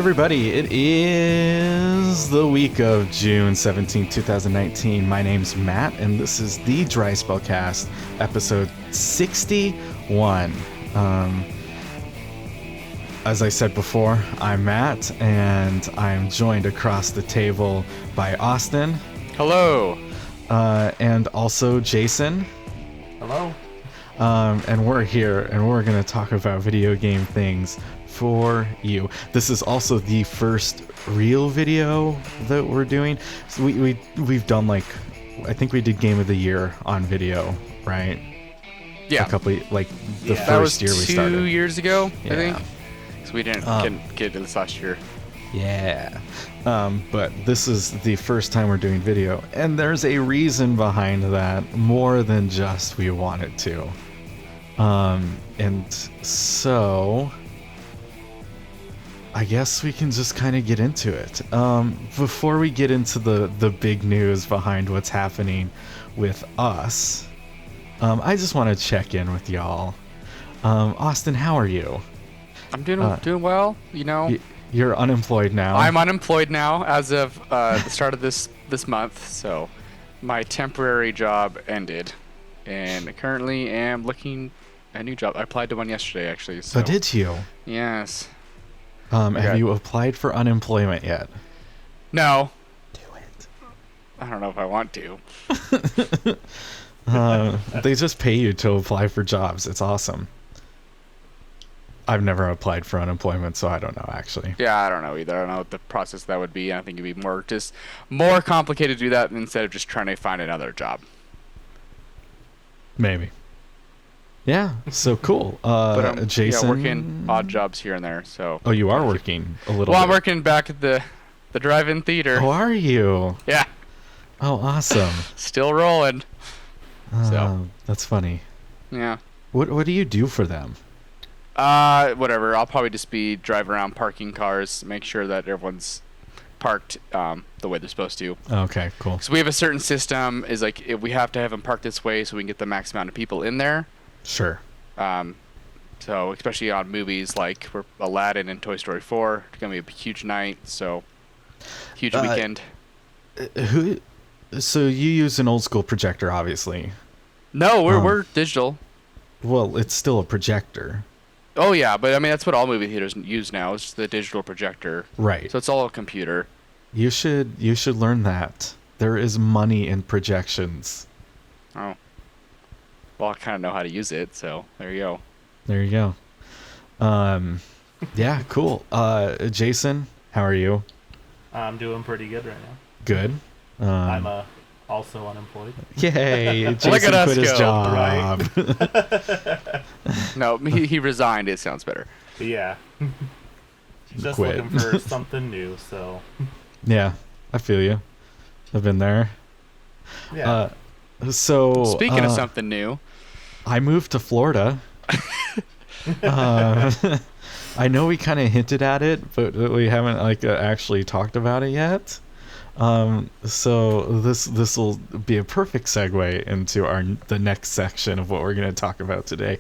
everybody. It is the week of June 17th, 2019. My name's Matt, and this is the Dry Spellcast, episode 61. As I said before, I'm Matt, and I'm joined across the table by Austin. Hello. And also Jason. Hello. And we're here, and we're going to talk about video game things for you. This is also the first real video that we're doing. So we've done, like, I think we did Game of the Year on video, right? Yeah. A couple, like, the Yeah. first year we started. 2 years ago, Yeah. I think. So we didn't get to this last year. Yeah. But this is the first time we're doing video, and there's a reason behind that, more than just we wanted to. And so I guess we can just kind of get into it. Before we get into the big news behind what's happening with us, I just want to check in with y'all. Austin, how are you? I'm doing well, you know. You're unemployed now. I'm unemployed now as of the start of this month, so my temporary job ended, and I currently am looking at a new job. I applied to one yesterday, actually. So. Oh, did you? Yes. Have you applied for unemployment yet? No. Do it. I don't know if I want to. They just pay you to apply for jobs. It's awesome. I've never applied for unemployment, so I don't know, actually. Yeah, I don't know either. I don't know what the process that would be. I think it'd be more complicated to do that instead of just trying to find another job. Maybe. Yeah, so cool. But I'm Jason, working odd jobs here and there. So. Oh, you are working a little Well, bit. I'm working back at the drive-in theater. Oh, are you? Yeah. Oh, awesome. Still rolling. So. That's funny. Yeah. What do you do for them? Whatever. I'll probably just be driving around parking cars, make sure that everyone's parked the way they're supposed to. Okay, cool. So we have a certain system. Is like we have to have them parked this way so we can get the max amount of people in there. Sure. So especially on movies like Aladdin and Toy Story 4, it's gonna be a huge night. So huge weekend. So you use an old school projector, obviously. No, we're digital. Well, it's still a projector. Oh yeah, but I mean that's what all movie theaters use now. It's the digital projector. Right. So it's all a computer. You should learn that. There is money in projections. Oh. Well, I kind of know how to use it, so there you go. There you go. Yeah, cool. Jason, how are you? I'm doing pretty good right now. Good. I'm also unemployed. Yay! Look Jason at us quit his go, job. right? No, he resigned. It sounds better. Yeah. Just Quit. looking for something new, so. Yeah, I feel you. I've been there. Yeah. So Speaking of something new, I moved to Florida. I know we kind of hinted at it, but we haven't actually talked about it yet. So this will be a perfect segue into the next section of what we're going to talk about today.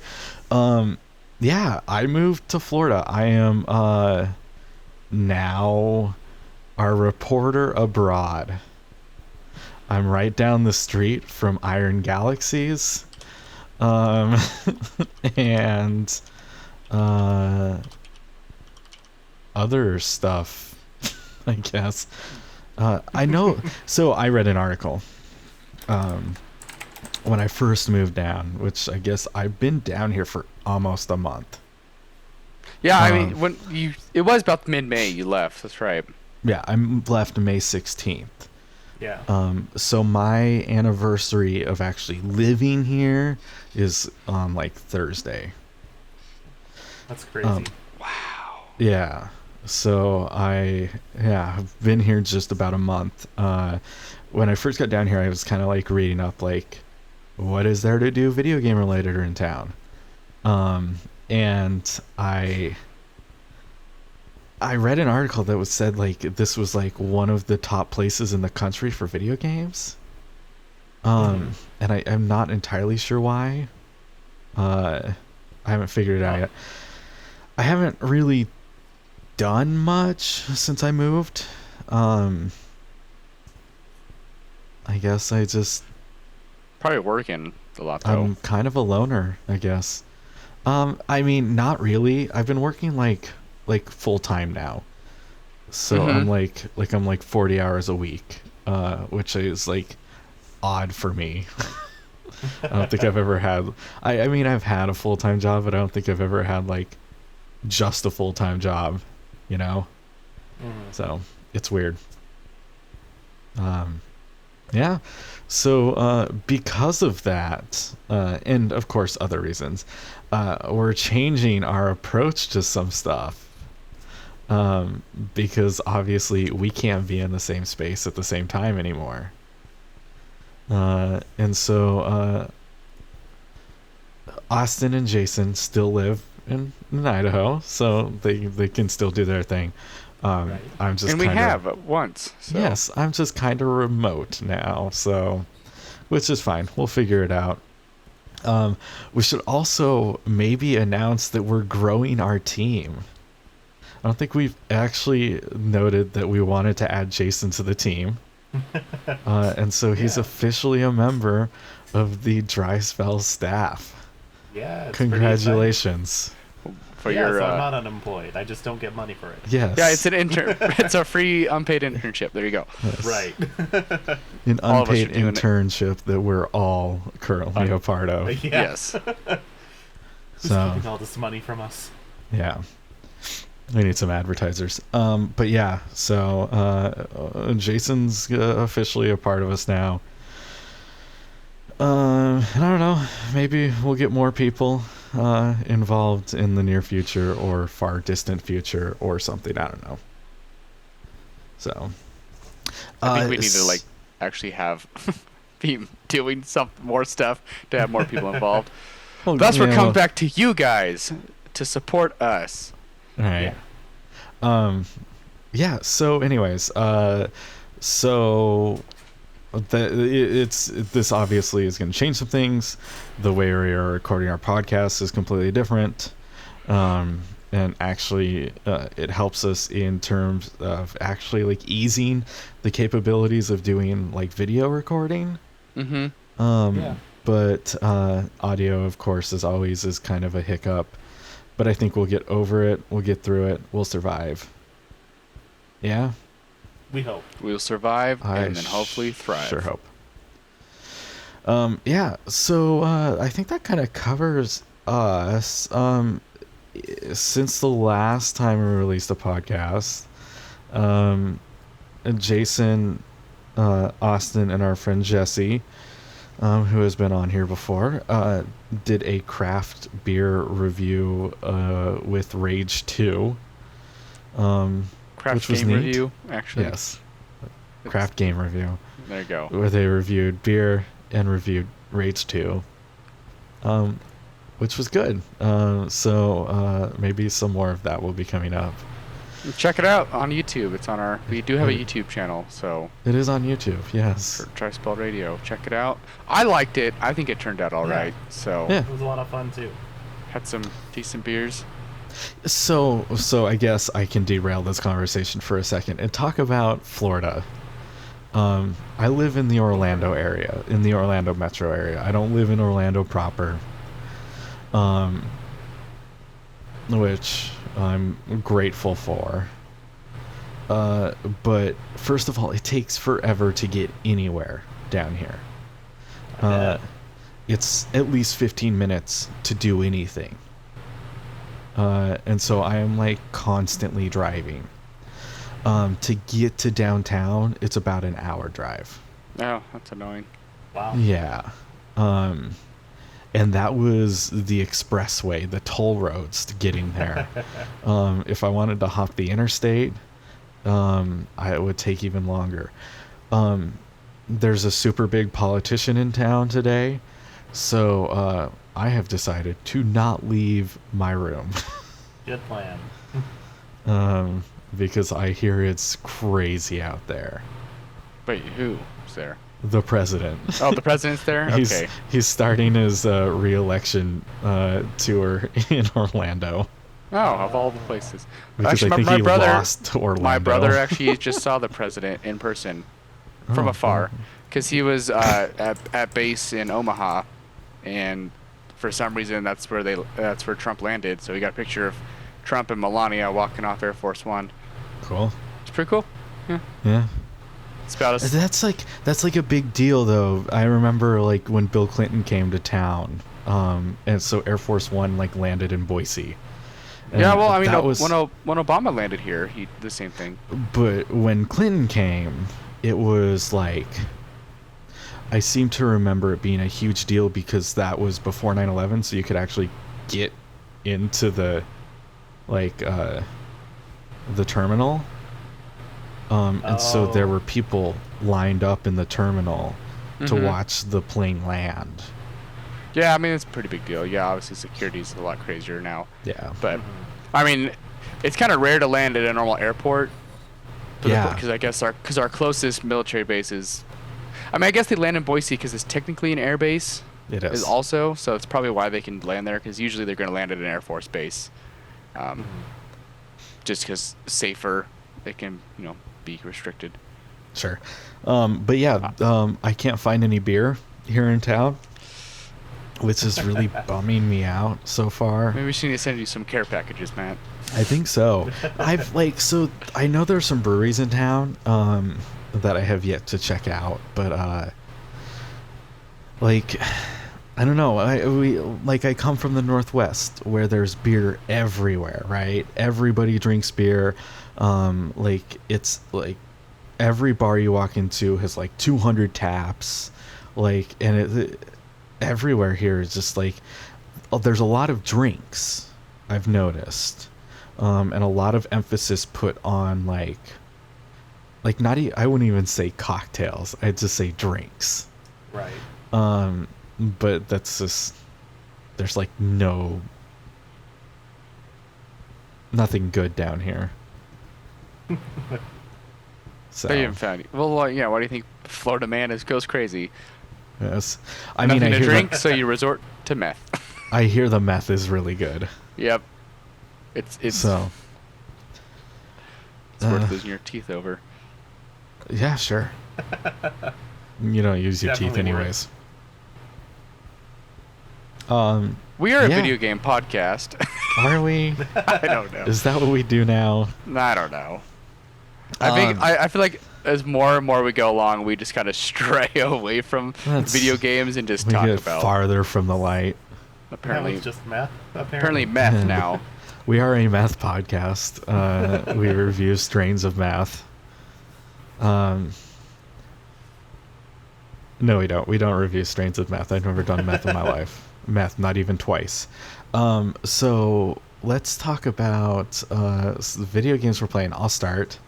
Yeah, I moved to Florida. I am now our reporter abroad. I'm right down the street from Iron Galaxies, and other stuff, I guess. I know. So I read an article when I first moved down, which I guess I've been down here for almost a month. yeah, I mean it was about mid-May you left. That's right. Yeah, I left May 16th. Yeah. So my anniversary of actually living here is on like Thursday. That's crazy. Wow. Yeah. So I've been here just about a month. When I first got down here, I was kind of like reading up, like, what is there to do video game related in town? And I read an article that was said like this was like one of the top places in the country for video games. And I'm not entirely sure why. I haven't figured it out yet. I haven't really done much since I moved. I guess I just Probably working a lot though. I'm kind of a loner, I guess. I mean, not really. I've been working like full time now. So I'm like 40 hours a week, which is like odd for me. I don't think I've ever had I mean I've had a full-time job, but I don't think I've ever had like just a full-time job, you know? So it's weird. Yeah. So because of that, and of course other reasons, we're changing our approach to some stuff. Because obviously we can't be in the same space at the same time anymore. And so Austin and Jason still live in Idaho, so they can still do their thing. Right. I'm just and we have once. So. Yes, I'm just kind of remote now, so which is fine. We'll figure it out. We should also maybe announce that we're growing our team. I don't think we've actually noted that we wanted to add Jason to the team. And so he's officially a member of the Dry Spell staff. Yeah. It's Congratulations. For so your, I'm not unemployed. I just don't get money for it. Yes. Yeah, it's an intern. It's a free unpaid internship. There you go. Yes. Right. An All of us unpaid are doing it. internship that we're all currently a part of. Yeah. Yes. Who's So- keeping all this money from us? Yeah. We need some advertisers. But yeah, so Jason's officially a part of us now. And I don't know, maybe we'll get more people involved in the near future or far distant future or something. I don't know. So I think we need to like actually have be doing some more stuff to have more people involved. well, Thus, we're yeah, coming well, back to you guys to support us. Right. Yeah. So, anyways, so this obviously is going to change some things. The way we are recording our podcast is completely different. And actually, it helps us in terms of actually like easing the capabilities of doing like video recording. Mm-hmm. Yeah. But audio, of course, as always, is kind of a hiccup. But I think we'll get over it. We'll get through it. We'll survive. Yeah? We hope. We'll survive I and then hopefully thrive. Sure hope. Yeah, so I think that kind of covers us. Since the last time we released a podcast, Jason, Austin, and our friend Jesse, who has been on here before, did a craft beer review with Rage 2. Craft Which was game neat. review, actually. Yes. Craft game review. There you go. Where they reviewed beer and reviewed Rage 2. Which was good. So maybe some more of that will be coming up. Check it out on YouTube. It's on our. We do have a YouTube channel, so It is on YouTube, yes. for Dry Spell Radio, check it out. I liked it. I think it turned out all Yeah. right. So Yeah. It was a lot of fun too. had some decent beers. So I guess I can derail this conversation for a second and talk about Florida. I live in the Orlando area, in the Orlando metro area. I don't live in Orlando proper. Which I'm grateful for. But first of all, it takes forever to get anywhere down here. It's at least 15 minutes to do anything. And so I am like constantly driving. To get to downtown, it's about an hour drive. Oh, that's annoying. Wow. Yeah. And that was the expressway, the toll roads to getting there. If I wanted to hop the interstate, it would take even longer. There's a super big politician in town today, so I have decided to not leave my room. Good plan. Because I hear it's crazy out there. Wait, who's there? The president. Oh, the president's there? Okay. He's starting his re-election tour in Orlando. Oh, of all the places. Because Actually, I think my he brother, lost to Orlando. my brother actually just saw the president in person from Oh, afar, oh. because he was at base in Omaha, and for some reason that's where Trump landed. So he got a picture of Trump and Melania walking off Air Force One. Cool. It's pretty cool. Yeah, Yeah. it's about us. That's like a big deal though. I remember like when Bill Clinton came to town, and so Air Force One like landed in Boise. And Yeah, well, I mean, that was, when Obama landed here, he the same thing. but when Clinton came, it was like, I seem to remember it being a huge deal because that was before 9/11, so you could actually get into the like the terminal. And so there were people lined up in the terminal to Mhm. watch the plane land. Yeah, I mean, it's a pretty big deal. Yeah, obviously security's a lot crazier now. Yeah. But, I mean, it's kind of rare to land at a normal airport. Yeah. Because I guess our closest military base is... I mean, I guess they land in Boise because it's technically an air base. It is. Also, so it's probably why they can land there, because usually they're going to land at an Air Force base. Just because safer, they can, be restricted. Sure. But yeah, I can't find any beer here in town, which is really bumming me out so far. Maybe we should need to send you some care packages, Matt. I think so. So I know there's some breweries in town that I have yet to check out, but I don't know. I come from the Northwest where there's beer everywhere, right? Everybody drinks beer. It's like every bar you walk into has like 200 taps, and everywhere here is just like, there's a lot of drinks, I've noticed, and a lot of emphasis put on like I wouldn't even say cocktails. I'd just say drinks. Right. But that's just, there's like nothing good down here. So I haven't found you. Well, yeah. Why do you think Florida man goes crazy? yes, Nothing I to hear drink, so you resort to meth. I hear the meth is really good. Yep. It's So worth losing your teeth over. yeah, sure. You don't use your teeth Definitely worth anyways. We are a Yeah. video game podcast. Are we? I don't know. Is that what we do now? I don't know. I think I feel like as more and more we go along, we just kind of stray away from That's- video games and just We talk get about farther from the light. apparently That was just meth. apparently meth now. We are a meth podcast. We review strains of meth. No, we don't. We don't review strains of meth. I've never done meth in my life. Meth, not even twice. So let's talk about the video games we're playing. I'll start.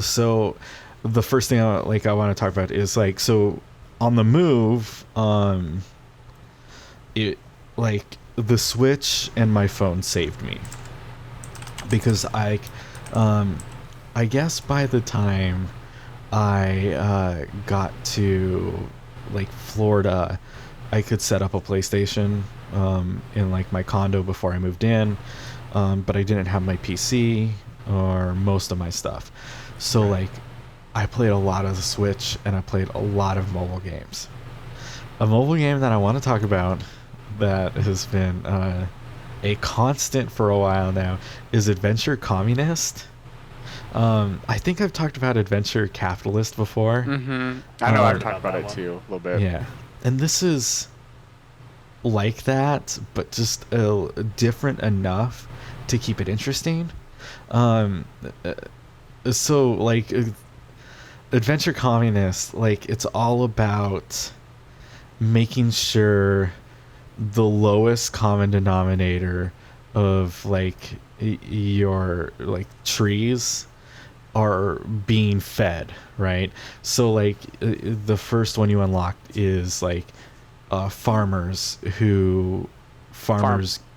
So the first thing I want to talk about is so on the move, it the Switch and my phone saved me, because I guess by the time I got to Florida, I could set up a PlayStation in my condo before I moved in, but I didn't have my PC or most of my stuff. So I played a lot of the Switch, and I played a lot of mobile games. A mobile game that I want to talk about that has been a constant for a while now is Adventure Communist. I think I've talked about Adventure Capitalist before. Mm-hmm. I know I've talked about that it one. too a little bit. Yeah. And this is like that, but just different enough to keep it interesting. Adventure Communist, it's all about making sure the lowest common denominator of your trees are being fed, right? So the first one you unlocked is farmers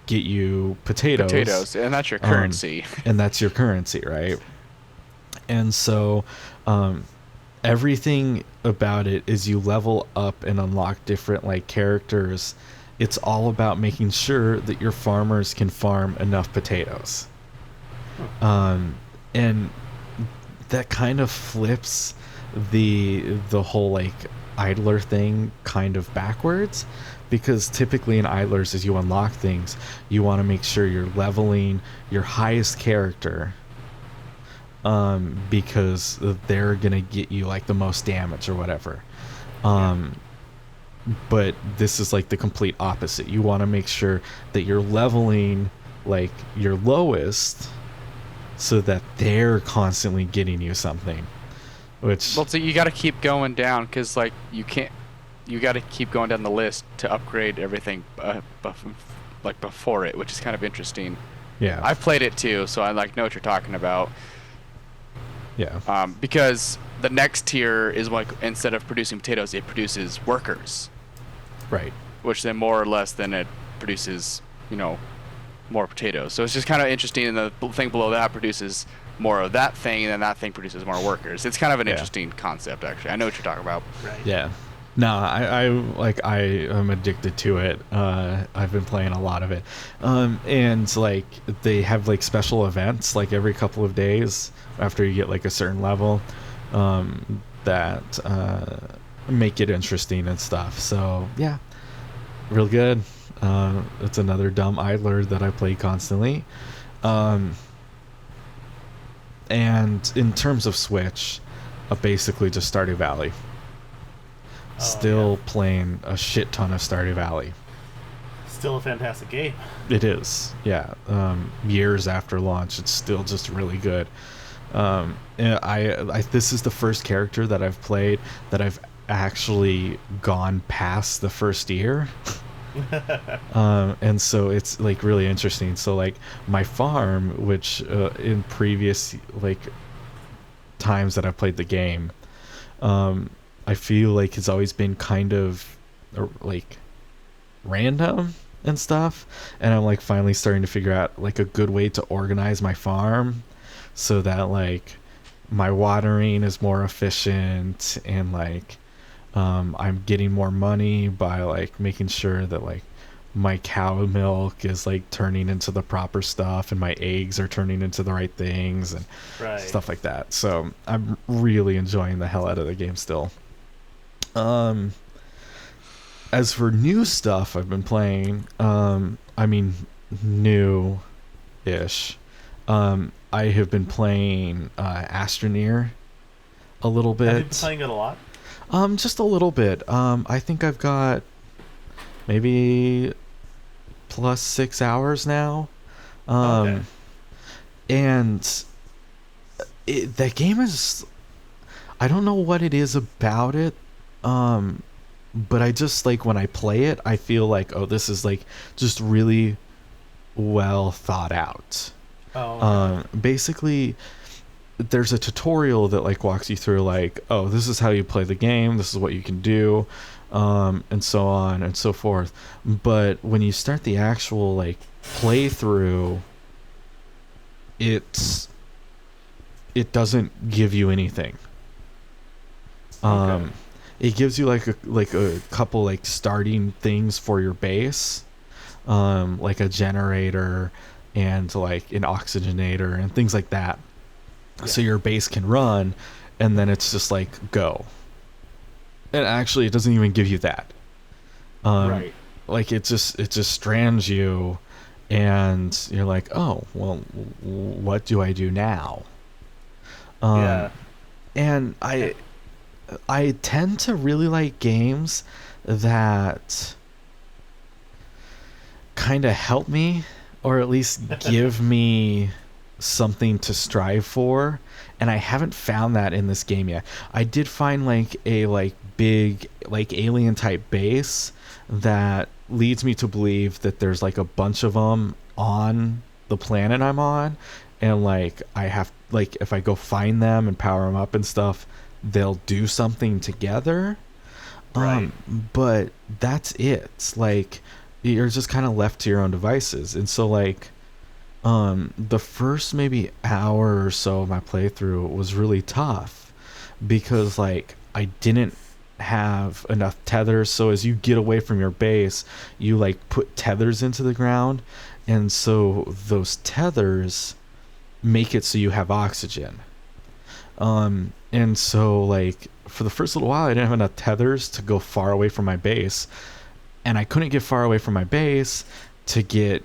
get you potatoes, And that's your currency. and that's your currency, right? And so everything about it is you level up and unlock different characters it's all about making sure that your farmers can farm enough potatoes. And that kind of flips the whole like idler thing kind of backwards, because typically in idlers, as you unlock things, you want to make sure you're leveling your highest character, because they're gonna get you like the most damage or whatever. But this is like the complete opposite. You want to make sure that you're leveling like your lowest, so that they're constantly getting you something. Which, Well, so you got to keep going down, because like you can't. You got to keep going down the list to upgrade everything, like before it, which is kind of interesting. yeah, I've played it too, so I like know what you're talking about. yeah, Because the next tier is like, instead of producing potatoes, it produces workers, right, which then more or less then it produces, more potatoes. So it's just kind of interesting, and the thing below that produces more of that thing, and then that thing produces more workers. It's kind of an interesting concept, actually. I know what you're talking about. Right. yeah. No, I am addicted to it. I've been playing a lot of it, and like they have like special events like every couple of days after you get like a certain level, that make it interesting and stuff. So yeah, real good. It's another dumb idler that I play constantly. And in terms of Switch, basically just Stardew Valley. Still playing a shit ton of Stardew Valley. Still a fantastic game. It is, yeah. Years after launch, it's still just really good. And I this is the first character that I've played that I've actually gone past the first year. And so it's like really interesting. So like my farm, which in previous like times that I've played the game, I feel like it's always been kind of like random and stuff, and I'm like finally starting to figure out like a good way to organize my farm so that like my watering is more efficient, and like I'm getting more money by like making sure that like my cow milk is like turning into the proper stuff, and my eggs are turning into the right things, and stuff like that. So I'm really enjoying the hell out of the game still. As for new stuff I've been playing, I mean new-ish. I have been playing Astroneer a little bit. Have you been playing it a lot? Just a little bit. I think I've got maybe plus 6 hours now. Okay. And that game is, I don't know what it is about it. But I just like when I play it, I feel like, oh, this is like just really well thought out. Basically, there's a tutorial that like walks you through like, oh, this is how you play the game, this is what you can do, and so on and so forth. But when you start the actual like playthrough, it doesn't give you anything. It gives you like a couple like starting things for your base, like a generator and like an oxygenator and things like that. Yeah. So your base can run, and then it's just like go. And actually, it doesn't even give you that. Right. Like it just strands you, and you're like, oh well, what do I do now? Yeah. And I tend to really like games that kind of help me, or at least give me something to strive for, and I haven't found that in this game yet. I did find like a like big like alien type base that leads me to believe that there's like a bunch of them on the planet I'm on, and like I have like if I go find them and power them up and stuff, they'll do something together. Right. But that's it. Like you're just kind of left to your own devices. And so like the first maybe hour or so of my playthrough was really tough, because like I didn't have enough tethers, so as you get away from your base, you like put tethers into the ground, and so those tethers make it so you have oxygen. And so like for the first little while I didn't have enough tethers to go far away from my base, and I couldn't get far away from my base to get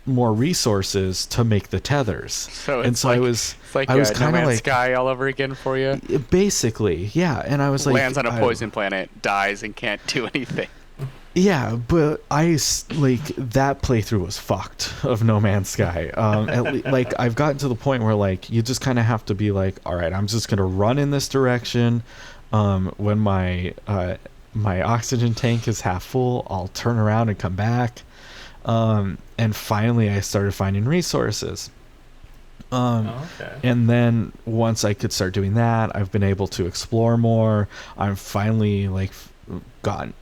more resources to make the tethers. So and it's so like, I was it's like I was No kind of Man's like Sky all over again for you. basically, yeah. And I was like, Lands on a poison planet, dies, and can't do anything. yeah, but like that playthrough was fucked of No Man's Sky. Like I've gotten to the point where like you just kind of have to be like, all right, I'm just gonna run in this direction. When my oxygen tank is half full, I'll turn around and come back. And finally I started finding resources. Okay. And then once I could start doing that, I've been able to explore more. I'm finally like gotten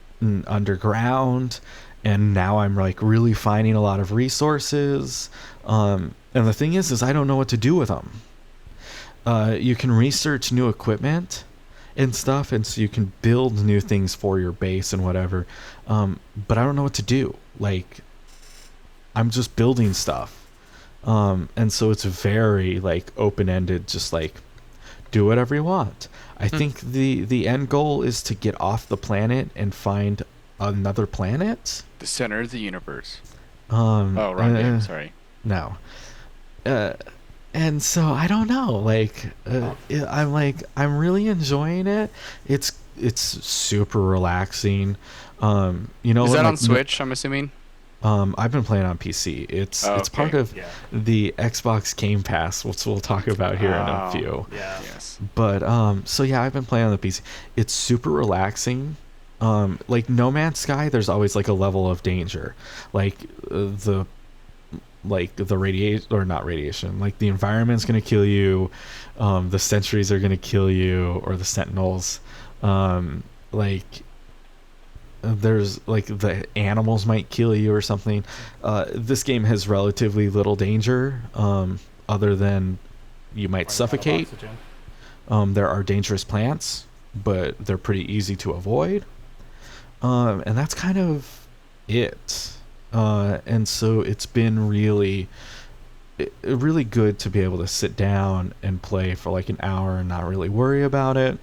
underground, and now I'm like really finding a lot of resources. And the thing is I don't know what to do with them. You can research new equipment and stuff, and so you can build new things for your base and whatever. But I don't know what to do. Like, I'm just building stuff. And so it's very like open-ended, just like do whatever you want. I think the end goal is to get off the planet and find another planet. The center of the universe. Wrong Game. Sorry. No. And so I don't know. Like, I'm really enjoying it. It's super relaxing. You know, is that like, on Switch? I'm assuming. I've been playing on PC. It's part of the Xbox Game Pass, which we'll talk about here in a few. Yeah. Yes. But so yeah, I've been playing on the PC. It's super relaxing. Like No Man's Sky, there's always like a level of danger, like the radiation, or not radiation, like the environment's gonna kill you, the sentries are gonna kill you, or the sentinels, like there's like the animals might kill you or something. This game has relatively little danger, other than you might suffocate. There are dangerous plants, but they're pretty easy to avoid. And that's kind of it. And so it's been really good to be able to sit down and play for like an hour and not really worry about it.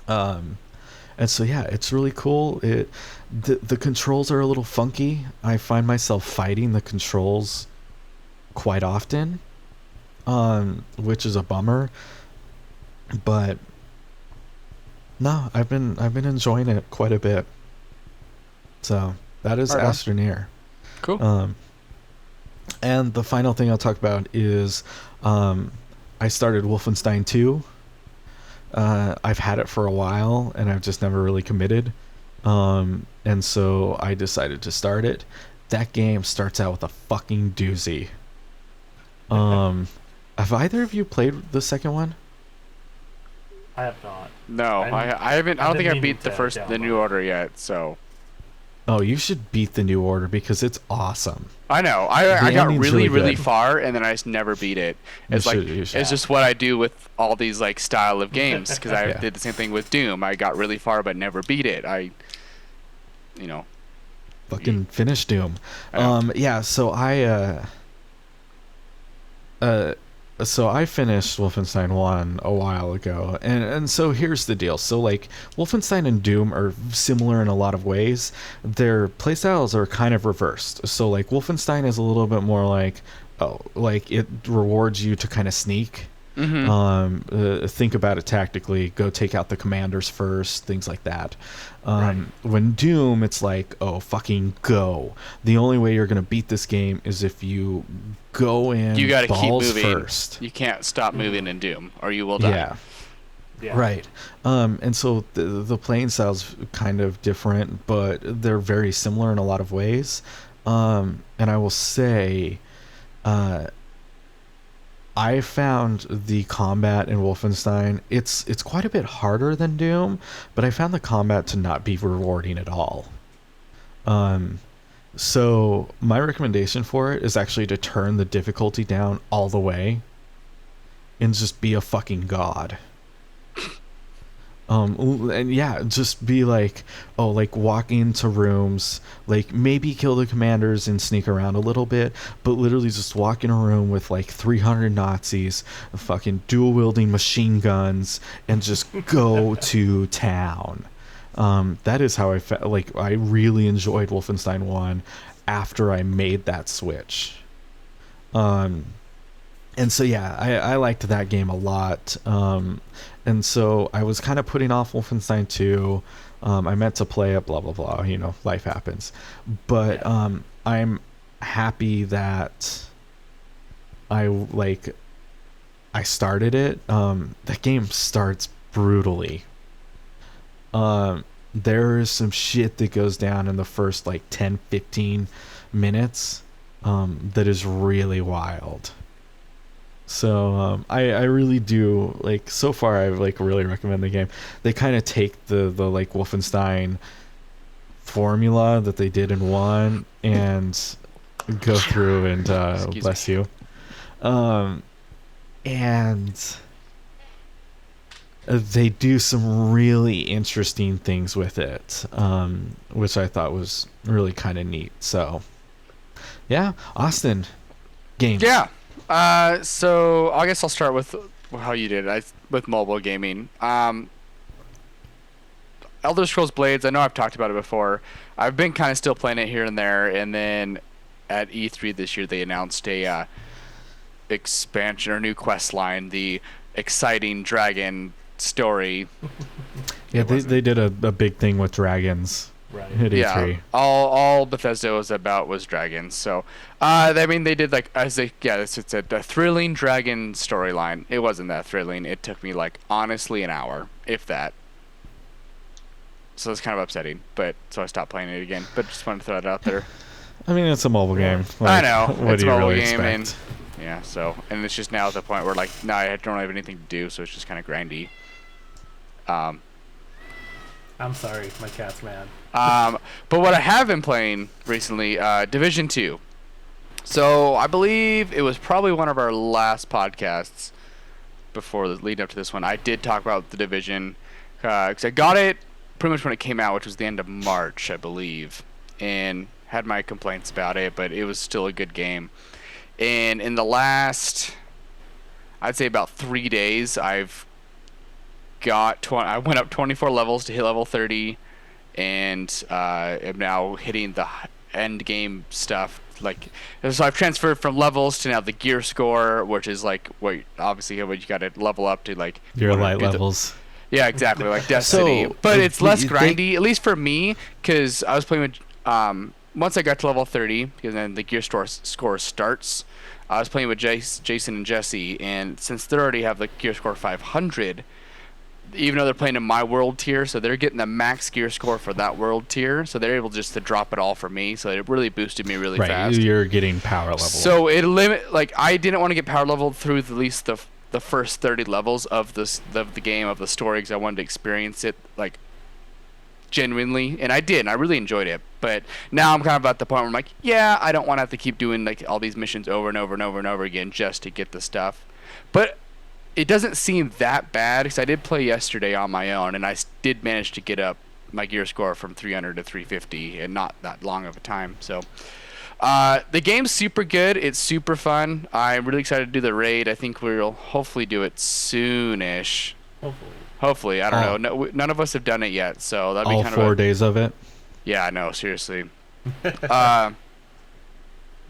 And so yeah, it's really cool. The controls are a little funky. I find myself fighting the controls quite often, which is a bummer. But no, I've been enjoying it quite a bit. So that is Astroneer. Cool. And the final thing I'll talk about is I started Wolfenstein 2. I've had it for a while, and I've just never really committed. And so I decided to start it. That game starts out with a fucking doozy. Have either of you played the second one? I have not. No, I haven't. I don't think I beat the New Order yet. So. Oh, you should beat the New Order because it's awesome. I know. I got really far, and then I just never beat it. It's it's just what I do with all these like style of games, because I did the same thing with Doom. I got really far but never beat it. Fucking finished Doom. Yeah. So I finished Wolfenstein 1 a while ago, and so here's the deal. So like Wolfenstein and Doom are similar in a lot of ways. Their playstyles are kind of reversed. So like Wolfenstein is a little bit more like, like it rewards you to kind of sneak. Mm-hmm. Think about it tactically, go take out the commanders first, things like that. When Doom, it's like, fucking go. The only way you're going to beat this game is if you go in, you gotta keep moving first. You can't stop moving in Doom, or you will die. Yeah. Right. And so the playing style's kind of different, but they're very similar in a lot of ways. And I will say, I found the combat in Wolfenstein, it's quite a bit harder than Doom, but I found the combat to not be rewarding at all. So my recommendation for it is actually to turn the difficulty down all the way and just be a fucking god. And yeah, just be like, oh, like walk into rooms, like maybe kill the commanders and sneak around a little bit, but literally just walk in a room with like 300 Nazis, fucking dual wielding machine guns, and just go to town. That is how I felt. Like I really enjoyed Wolfenstein 1 after I made that switch. And so yeah, I liked that game a lot. And so I was kind of putting off Wolfenstein 2. I meant to play it, blah blah blah. You know, life happens. But I'm happy that I started it. That game starts brutally. There is some shit that goes down in the first like 10-15 minutes that is really wild. So I really do like, so far I like really recommend the game. They kind of take the like Wolfenstein formula that they did in 1 and go through and bless you. And they do some really interesting things with it, which I thought was really kind of neat. So yeah, Austin, games. Yeah. So I guess I'll start with how you did it. With mobile gaming. Elder Scrolls Blades, I know I've talked about it before. I've been kind of still playing it here and there, and then at E3 this year they announced a expansion or new quest line, the exciting dragon story. Yeah, they did a big thing with dragons. Right. At E3. Yeah, all Bethesda was about was dragons. So, I mean, they did like it's a thrilling dragon storyline. It wasn't that thrilling. It took me like honestly an hour, if that. So it's kind of upsetting. But so I stopped playing it again. But just wanted to throw that out there. I mean, it's a mobile game. I know. What it's do a you mobile really game, expect? and yeah. So and it's just now at the point where like now I don't have anything to do, so it's just kind of grindy. I'm sorry, my cat's mad. But what I have been playing recently, Division 2. So I believe it was probably one of our last podcasts before the lead up to this one. I did talk about the Division because I got it pretty much when it came out, which was the end of March, I believe, and had my complaints about it, but it was still a good game. And in the last, I'd say about 3 days, I went up 24 levels to hit level 30, and am now hitting the end game stuff. Like, so I've transferred from levels to now the gear score, which is like what obviously what you got to level up to, like Your light levels. Yeah, exactly, like Destiny. So, but it's less grindy, at least for me, because I was playing with once I got to level 30, because then the gear score starts. I was playing with Jason and Jesse, and since they already have the gear score 500. Even though they're playing in my world tier, so they're getting the max gear score for that world tier, so they're able just to drop it all for me. So it really boosted me really fast. You're getting power level. So I didn't want to get power leveled through at least the first 30 levels of the game, of the story, because I wanted to experience it like genuinely, and I did, and I really enjoyed it. But now I'm kind of at the point where I'm like, yeah, I don't want to have to keep doing like all these missions over and over and over and over again just to get the stuff. But it doesn't seem that bad, because I did play yesterday on my own, and I did manage to get up my gear score from 300 to 350 in not that long of a time. So the game's super good. It's super fun. I'm really excited to do the raid. I think we'll hopefully do it soonish. Hopefully. I don't know. No, none of us have done it yet, so that'd be all kind 4 days of it. Yeah, I know. Seriously.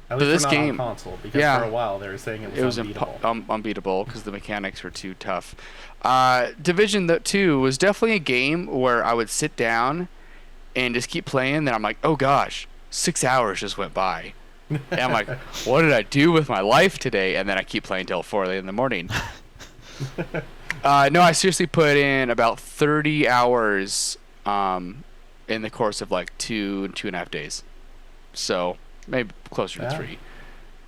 At least this we're not game, on console, because for a while they were saying it was unbeatable. Unbeatable because the mechanics were too tough. Division 2 was definitely a game where I would sit down and just keep playing. Then I'm like, oh gosh, 6 hours just went by. And I'm like, what did I do with my life today? And then I keep playing till 4 in the morning. No, I seriously put in about 30 hours in the course of like 2.5 days. So maybe closer to 3.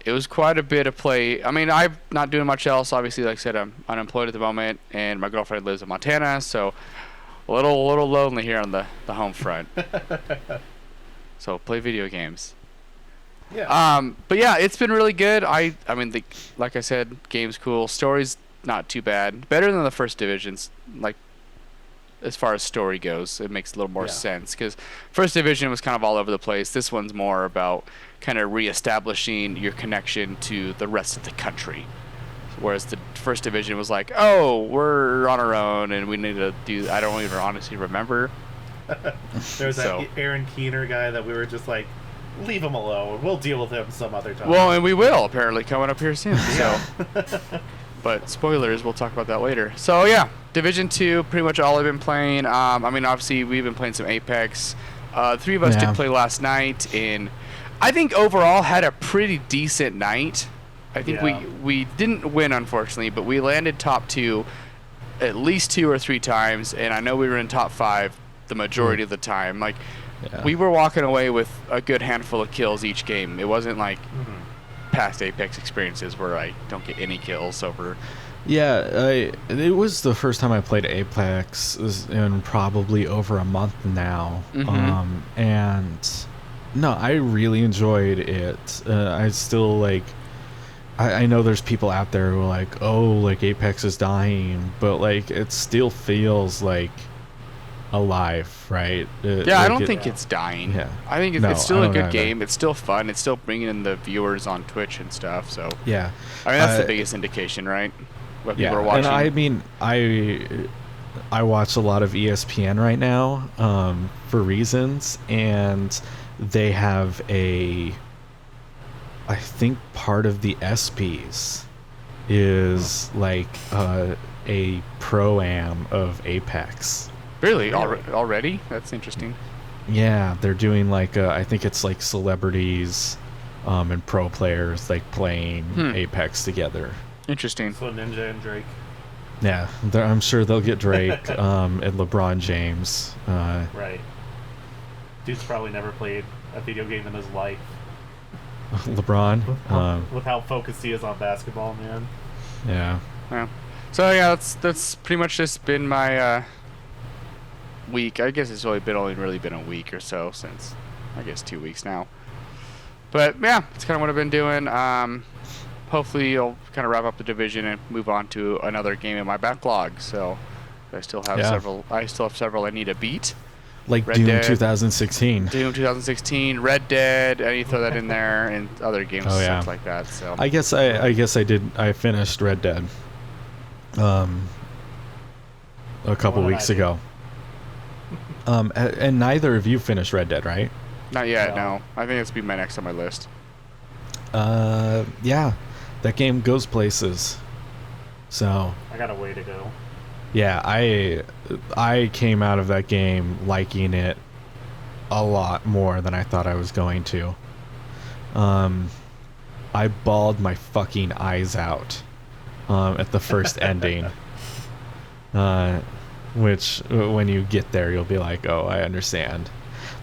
It was quite a bit of play. I mean, I'm not doing much else. Obviously, like I said, I'm unemployed at the moment, and my girlfriend lives in Montana, so a little lonely here on the home front. So play video games. Yeah. But yeah, it's been really good. I mean, like I said, game's cool. Story's not too bad. Better than the first Divisions. Like, as far as story goes. It makes a little more sense because First Division was kind of all over the place. This one's more about kind of reestablishing your connection to the rest of the country. Whereas the First Division was like, oh, we're on our own and we need to do. I don't even honestly remember. There's that Aaron Keener guy that we were just like, leave him alone. We'll deal with him some other time. Well, and we will apparently coming up here soon. So. But spoilers, we'll talk about that later. So yeah, Division 2, pretty much all I've been playing. I mean, obviously we've been playing some Apex. The three of us did play last night, and I think overall had a pretty decent night. I think we didn't win, unfortunately, but we landed top 2 at least 2 or 3 times, and I know we were in top 5 the majority of the time. Like, we were walking away with a good handful of kills each game. It wasn't like past Apex experiences where I don't get any kills over. Yeah, it was the first time I played Apex in probably over a month now. And no, I really enjoyed it. I still like. I know there's people out there who are like, oh, like Apex is dying, but like it still feels like alive, right? I don't think it's dying. Yeah. I think it's still a good game. It's still fun. It's still bringing in the viewers on Twitch and stuff. So yeah, I mean that's the biggest indication, right? What people are watching. And I mean, I watch a lot of ESPN right now for reasons, and they have I think part of the ESPYs is like a pro-am of Apex. Really? Already? That's interesting. Yeah, they're doing like I think it's like celebrities and pro players like playing Apex together. Interesting. So Ninja and Drake. Yeah, I'm sure they'll get Drake and LeBron James. Right. Dude's probably never played a video game in his life. LeBron. With how focused he is on basketball, man. Yeah. So yeah, that's pretty much just been my week. I guess it's only really been a week or so since, I guess 2 weeks now. But yeah, it's kind of what I've been doing. Hopefully I'll kind of wrap up the division and move on to another game in my backlog. So I still have several. I still have several I need to beat. Like Red Doom Dead, 2016. Doom 2016, Red Dead, and you throw that in there, and other games, stuff like that. So I guess I finished Red Dead a couple weeks ago. And neither of you finished Red Dead, right? Not yet, no. I think it's be my next on my list. Yeah, that game goes places. So I got a way to go. Yeah, I came out of that game liking it a lot more than I thought I was going to. I bawled my fucking eyes out at the first ending. Which when you get there you'll be like, oh, I understand.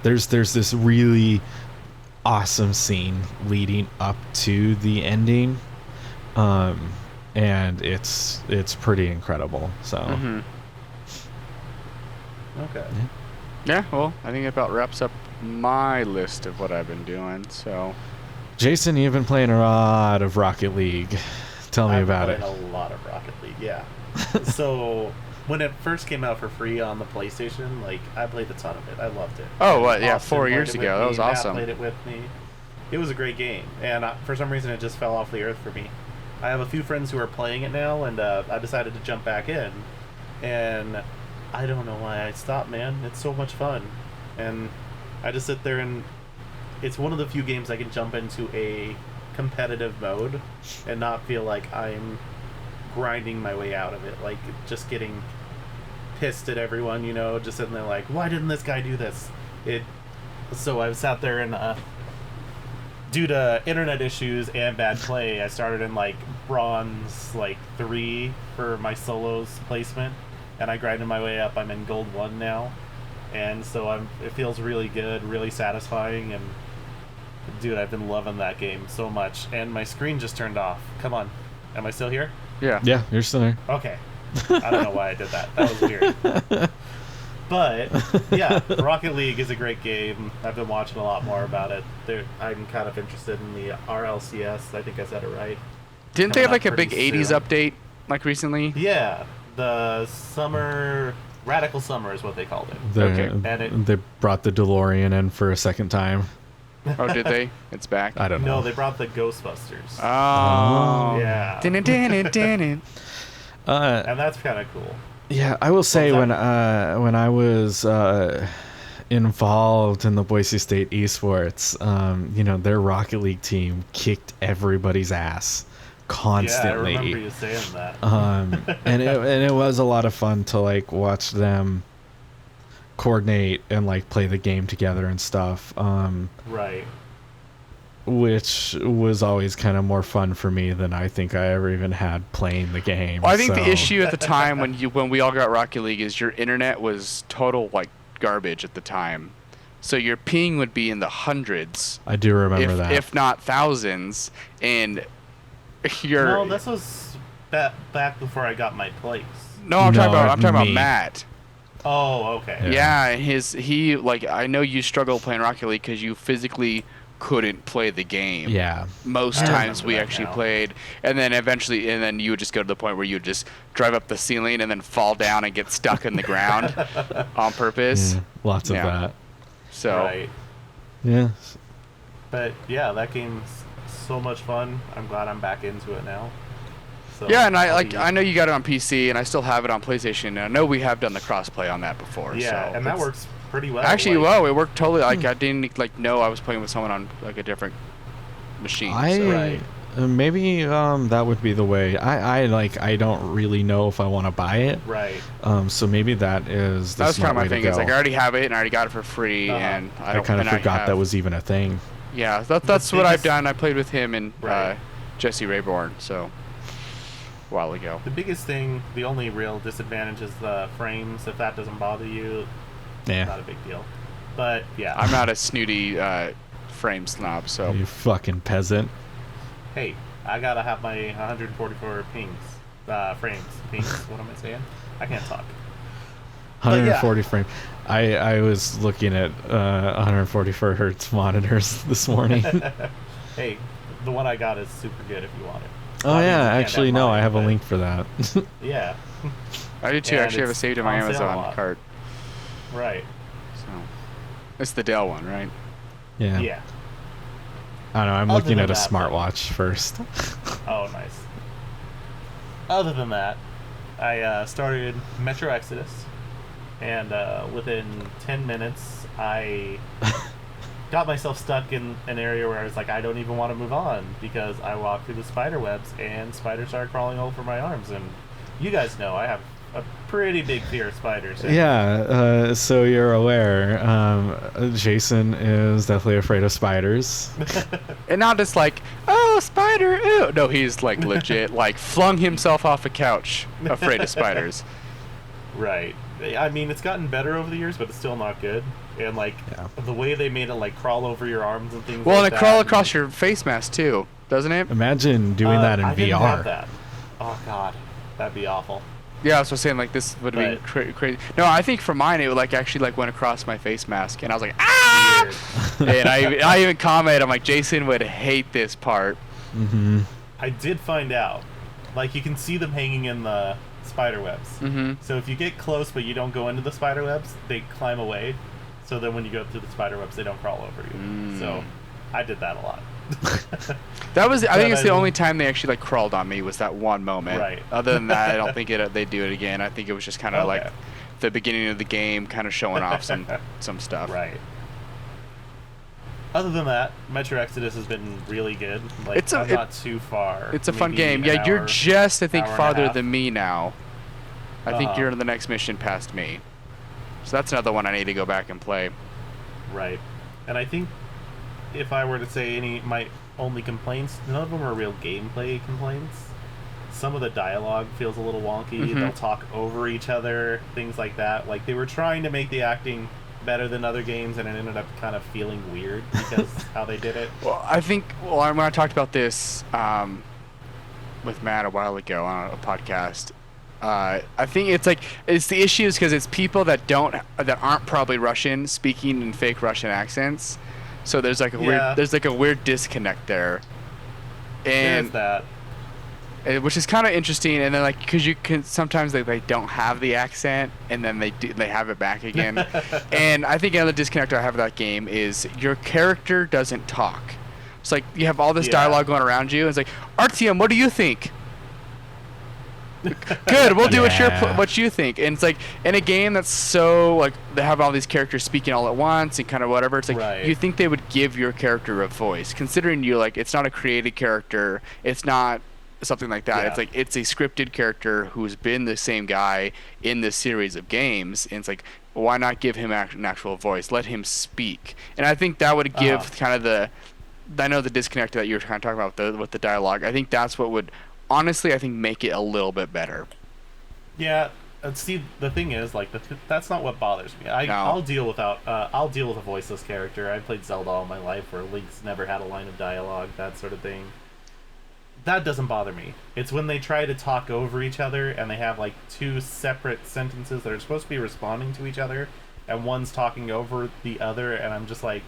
There's this really awesome scene leading up to the ending. And it's pretty incredible. So okay. Yeah, well, I think it about wraps up my list of what I've been doing. So Jason, you've been playing a lot of Rocket League. Tell me about it. A lot of Rocket League, yeah. So when it first came out for free on the PlayStation, like I played a ton of it. I loved it. Oh, what? Yeah, 4 years ago. That was awesome. Matt played it with me. It was a great game, and for some reason it just fell off the earth for me. I have a few friends who are playing it now, and I decided to jump back in. And I don't know why I stopped, man. It's so much fun. And I just sit there and it's one of the few games I can jump into a competitive mode and not feel like I'm grinding my way out of it. Like, just getting pissed at everyone, just sitting there like, why didn't this guy do this? So I sat there and due to internet issues and bad play, I started in like bronze 3 for my solos placement, and I grinded my way up. I'm in gold 1 now, and so it feels really good, really satisfying, and dude, I've been loving that game so much. And my screen just turned off. Come on, am I still here? Yeah, you're still there. Okay. I don't know why I did that. That was weird. But yeah, Rocket League is a great game. I've been watching a lot more about it. I'm kind of interested in the RLCS. I think I said it right. Didn't they have like a big 80s update like recently? Yeah, the summer Radical Summer is what they called it. Okay. And They brought the DeLorean in for a second time. Oh, did they? It's back. I don't know. No, they brought the Ghostbusters. Oh. Yeah. Dun-dun-dun-dun-dun. And that's kind of cool. Yeah, I will say when I was involved in the Boise State esports, their Rocket League team kicked everybody's ass constantly. Yeah, I remember you saying that. And it was a lot of fun to like watch them coordinate and like play the game together and stuff. Right. Which was always kind of more fun for me than I think I ever even had playing the game. Well, I think so. the issue at the time when we all got Rocket League is your internet was total like garbage at the time, so your ping would be in the hundreds. I do remember that, if not thousands, and No, this was back before I got my place. No, I'm talking about Matt. Oh, okay. Yeah, he I know you struggle playing Rocket League because you physically couldn't play the game. Yeah. Most times we actually played, and then you would just go to the point where you would just drive up the ceiling and then fall down and get stuck in the ground on purpose. Yeah, lots of that. So. Right. Yeah. But yeah, that game's so much fun. I'm glad I'm back into it now. So yeah, and I know you got it on PC, and I still have it on PlayStation. And I know we have done the crossplay on that before. Yeah, so and that works pretty well. Actually, it worked totally. Like I didn't know I was playing with someone on like a different machine. Right. Maybe that would be the way. I don't really know if I want to buy it. Right. So maybe that is the that was kind of my way to thing. go. It's like I already have it and I already got it for free, and I kind of forgot that was even a thing. Yeah, that's what I've done. I played with him and Right. Jesse Rayborn, so a while ago. The biggest thing, the only real disadvantage is the frames. If that doesn't bother you, Yeah. not a big deal. But yeah. I'm not a snooty frame snob, so. You fucking peasant. Hey, I gotta have my 144 frames. Pings, what am I saying? I can't talk. 140 frame. I was looking at 144 hertz monitors this morning. Hey, the one I got is super good if you want it. Oh yeah, actually no, I have a link for that. Yeah. I do too. And Actually have it it's saved in my on sale a Amazon lot. cart. Right. So it's the Dell one, right? Yeah. Yeah. I don't know. I'm Other looking than at a that, smartwatch first. Oh, nice. Other than that, I started Metro Exodus, and within 10 minutes, I got myself stuck in an area where I was like, I don't even want to move on, because I walked through the spider webs, and spiders started crawling over my arms, and you guys know I have a pretty big fear of spiders. Yeah, so you're aware, Jason is deathly afraid of spiders. And not just like, oh, spider, ew. No, he's like legit, like flung himself off a couch, afraid of spiders. Right. I mean, it's gotten better over the years, but it's still not good. And like the way they made it, like crawl over your arms and things. Well, like and it that, crawl across your face mask too, doesn't it? Imagine doing that in I VR. didn't have that. Oh God, that'd be awful. Yeah, that's what I'm saying. Like this would be crazy. No, I think for mine it would like actually like went across my face mask, and I was like, ah! And I even commented, I'm like, Jason would hate this part. Mm-hmm. I did find out, like you can see them hanging in the spider webs. Mm-hmm. So if you get close but you don't go into the spider webs, they climb away. So then when you go through the spider webs, they don't crawl over you. So I did that a lot. That was, I think it's the only time they actually like crawled on me was that one moment. Right. Other than that, I don't think they do it again. I think it was just kind of like the beginning of the game, kind of showing off some stuff. Right. Other than that, Metro Exodus has been really good. Like, I'm not too far. It's a fun Maybe game. an Yeah, you're hour, just, I think, hour and a farther half. than me now. I think you're in the next mission past me. So that's another one I need to go back and play. Right. And I think if I were to say my only complaints, none of them are real gameplay complaints. Some of the dialogue feels a little wonky. Mm-hmm. They'll talk over each other, things like that. Like they were trying to make the acting better than other games, and it ended up kind of feeling weird because how they did it. Well, I think, when I talked about this with Matt a while ago on a podcast, I think it's the issue is because it's people that aren't probably Russian speaking in fake Russian accents. So there's like a weird disconnect there. And there's that. which is kind of interesting. And then like because you can sometimes they don't have the accent, and then they have it back again. And I think another disconnect I have with that game is your character doesn't talk. It's like you have all this dialogue going around you. And it's like, Artyom, what do you think? Good, we'll do what you think. And it's like in a game that's so like they have all these characters speaking all at once and kind of whatever. It's like you think they would give your character a voice, considering you like it's not a created character, it's not something like that. It's like it's a scripted character who's been the same guy in this series of games, and it's like why not give him an actual voice? Let him speak. And I think that would give kind of the disconnect that you were kind of talking about with the dialogue. I think that's what would. Honestly, I think make it a little bit better. Yeah, see, the thing is, like, that's not what bothers me. I'll deal with a voiceless character. I played Zelda all my life, where Link's never had a line of dialogue, that sort of thing. That doesn't bother me. It's when they try to talk over each other, and they have, like, two separate sentences that are supposed to be responding to each other, and one's talking over the other, and I'm just like,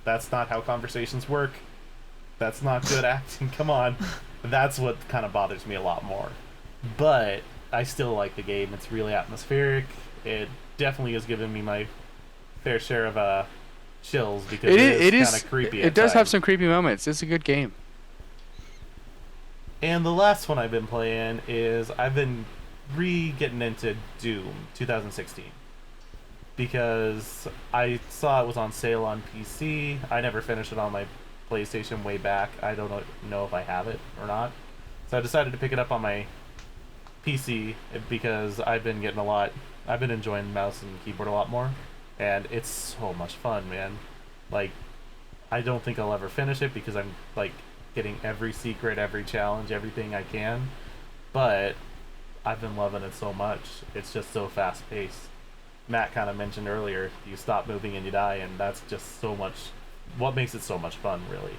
that's not how conversations work. That's not good acting. Come on. That's what kind of bothers me a lot more. But I still like the game. It's really atmospheric. It definitely has given me my fair share of chills because it is kind of creepy. It does have some creepy moments. It's a good game. And the last one I've been playing is I've been getting into Doom 2016 because I saw it was on sale on PC. I never finished it on my PlayStation way back. I don't know if I have it or not. So I decided to pick it up on my PC because I've been enjoying mouse and keyboard a lot more. And it's so much fun, man. Like, I don't think I'll ever finish it because I'm, like, getting every secret, every challenge, everything I can. But I've been loving it so much. It's just so fast-paced. Matt kind of mentioned earlier, you stop moving and you die, and that's just so much... what makes it so much fun, really.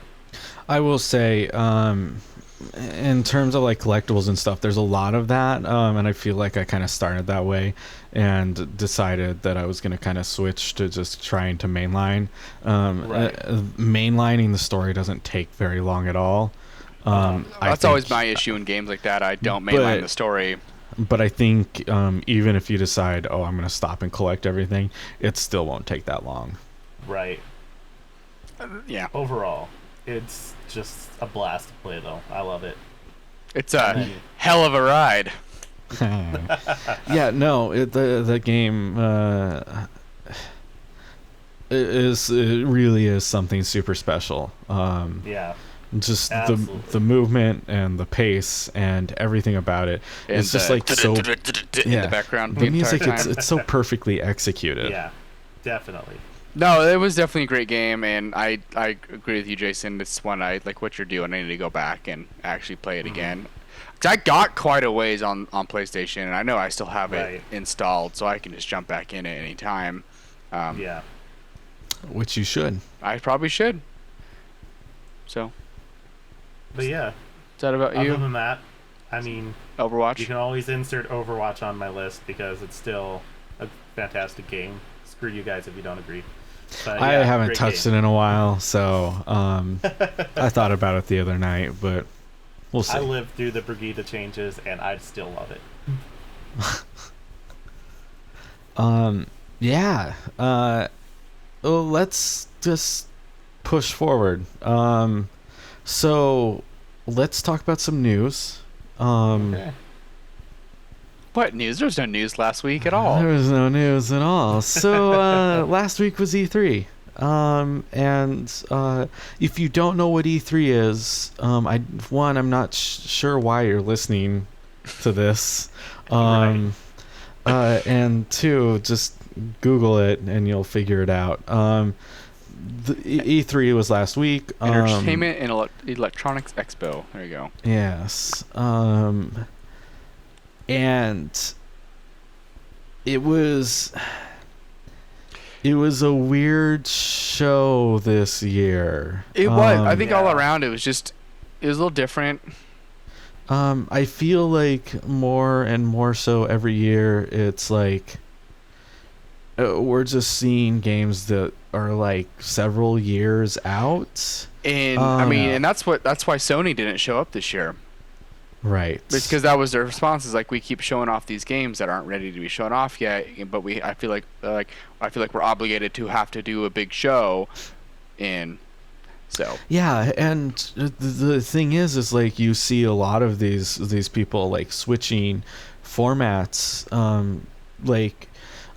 I will say, in terms of like collectibles and stuff, there's a lot of that, and I feel like I kind of started that way and decided that I was going to kind of switch to just trying to mainline. Mainlining the story doesn't take very long at all. That's always my issue in games like that. I don't mainline the story. But I think even if you decide, I'm going to stop and collect everything, it still won't take that long. Right. Yeah. Overall, it's just a blast to play, though. I love it. It's a hell of a ride. Yeah, no, the game it really is something super special. Yeah. Just the movement and the pace and everything about it. It's just like so in the background. The music, it's so perfectly executed. Yeah, definitely. No, it was definitely a great game, and I agree with you, Jason. It's one I like what you're doing. I need to go back and actually play it again. 'Cause I got quite a ways on PlayStation, and I know I still have it installed, so I can just jump back in at any time. Yeah. Which you should. I probably should. So. But yeah. Is that about you? Other than that, I mean... Overwatch? You can always insert Overwatch on my list because it's still a fantastic game. Screw you guys if you don't agree. But, I haven't touched it in a while, so I thought about it the other night, but we'll see. I lived through the Brigida changes, and I still love it. Yeah. Well, let's just push forward. So let's talk about some news. Okay. What news? There was no news last week at all. There was no news at all. So last week was E3. And if you don't know what E3 is, I'm not sure why you're listening to this. And two, just Google it and you'll figure it out. The E3 was last week. Entertainment and Electronics Expo. There you go. Yes. And it was a weird show this year. It was. I think all around it was a little different. I feel like more and more so every year it's like we're just seeing games that are like several years out. And I mean, and that's why Sony didn't show up this year. Right. Because that was their response, is like, we keep showing off these games that aren't ready to be shown off yet, but I feel like we're obligated to have to do a big show, and so Yeah, and the thing is like you see a lot of these people like switching formats. Like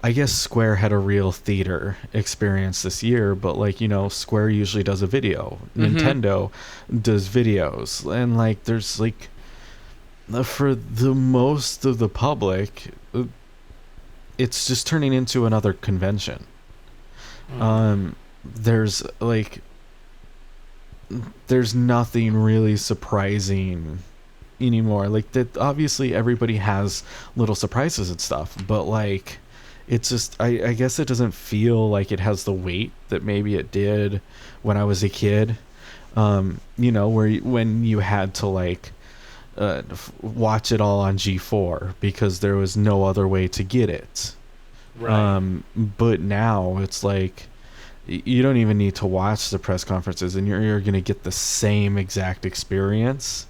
I guess Square had a real theater experience this year, but like Square usually does a video. Nintendo does videos, and like there's like for the most of the public, it's just turning into another convention. There's like there's nothing really surprising anymore. Like that, obviously everybody has little surprises and stuff, but like it's just I guess it doesn't feel like it has the weight that maybe it did when I was a kid. When you had to like watch it all on G4 because there was no other way to get it. Right. But now it's like you don't even need to watch the press conferences, and you're going to get the same exact experience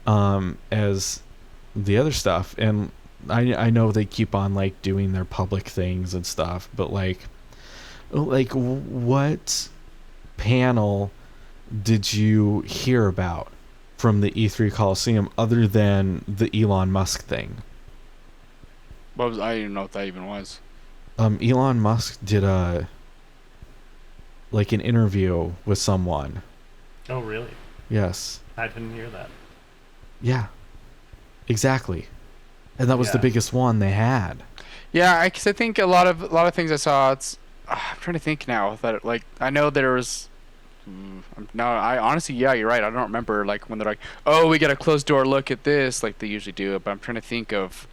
as the other stuff. And I know they keep on like doing their public things and stuff, but like what panel did you hear about from the E3 Coliseum other than the Elon Musk thing? I didn't even know what that even was. Elon Musk did an interview with someone. Oh, really? Yes. I didn't hear that. Yeah. Exactly. And that was the Yeah. biggest one they had. Yeah, because I think a lot of things I saw. I'm trying to think now that like I know there was. No, I honestly, yeah, you're right. I don't remember like when they're like, oh, we got a closed door look at this, like they usually do. But I'm trying to think of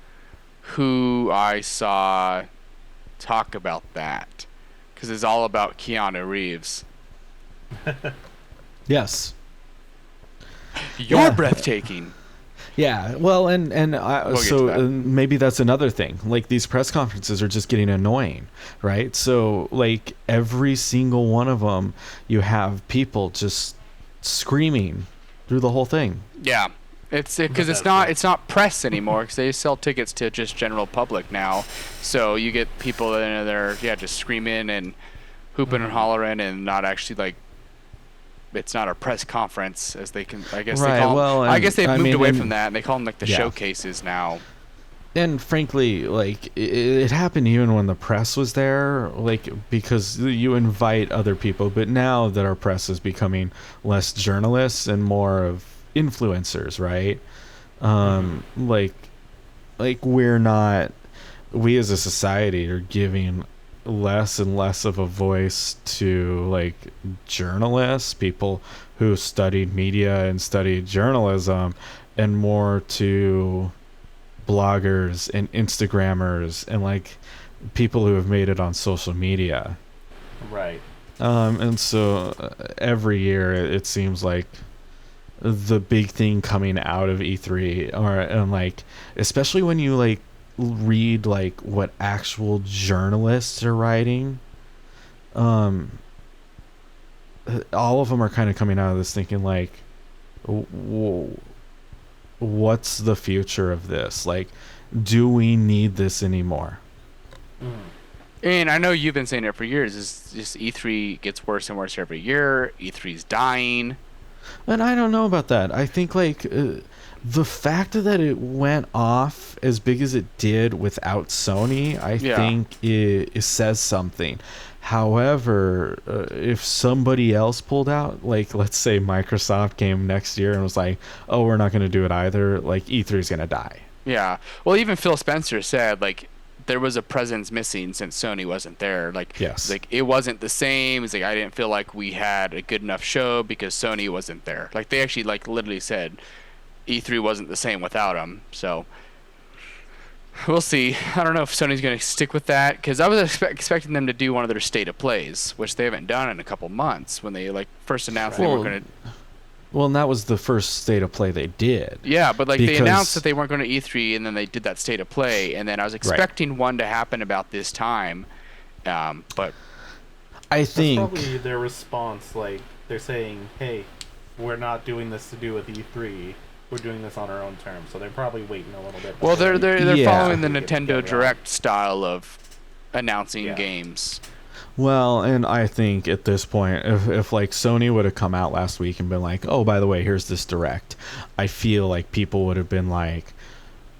who I saw talk about that, because it's all about Keanu Reeves. Yes. You're breathtaking. Yeah, well, and We'll get to so that. maybe that's another thing. Like these press conferences are just getting annoying, right? So like every single one of them, you have people just screaming through the whole thing. Yeah, it's because it's not press anymore, because they sell tickets to just general public now. So you get people that are just screaming and hooping and hollering, and not actually like. It's not a press conference, as they can. I guess Right, they call. well, I guess they've moved away and- from that, and they call them like the yeah. showcases now. And frankly, like it happened even when the press was there, like because you invite other people. But now that our press is becoming less journalists and more of influencers, right? Like we as a society are giving less and less of a voice to like journalists, people who studied media and studied journalism, and more to bloggers and Instagrammers and like people who have made it on social media. Right. And so every year it seems like the big thing coming out of E3, and like especially when you like read like what actual journalists are writing, all of them are kind of coming out of this thinking like, what's the future of this? Like, do we need this anymore? And I know you've been saying it for years. Is just E3 gets worse and worse every year. E3's dying. And I don't know about that. I think like the fact that it went off as big as it did without Sony, I think it says something. However, if somebody else pulled out, like let's say Microsoft came next year and was like, "Oh, we're not going to do it either," like E3 is going to die. Yeah. Well, even Phil Spencer said like there was a presence missing since Sony wasn't there. Like, Yes. like it wasn't the same. It's like I didn't feel like we had a good enough show because Sony wasn't there. Like they actually like literally said E3 wasn't the same without him. So we'll see. I don't know if Sony's going to stick with that, because I was expecting them to do one of their state of plays, which they haven't done in a couple months when they like first announced they were going to. Well, and that was the first state of play they did. Yeah, but like they Because- announced that they weren't going to E3, and then they did that state of play, and then I was expecting one to happen about this time, but I That's think probably their response. Like they're saying, "Hey, we're not doing this to do with E3. we're doing this on our own terms, so they're probably waiting a little bit. Well, they're following the Get Nintendo together. Direct style of announcing Yeah. games. Well, and I think at this point, if like Sony would have come out last week and been like, oh, by the way, here's this Direct, I feel like people would have been like,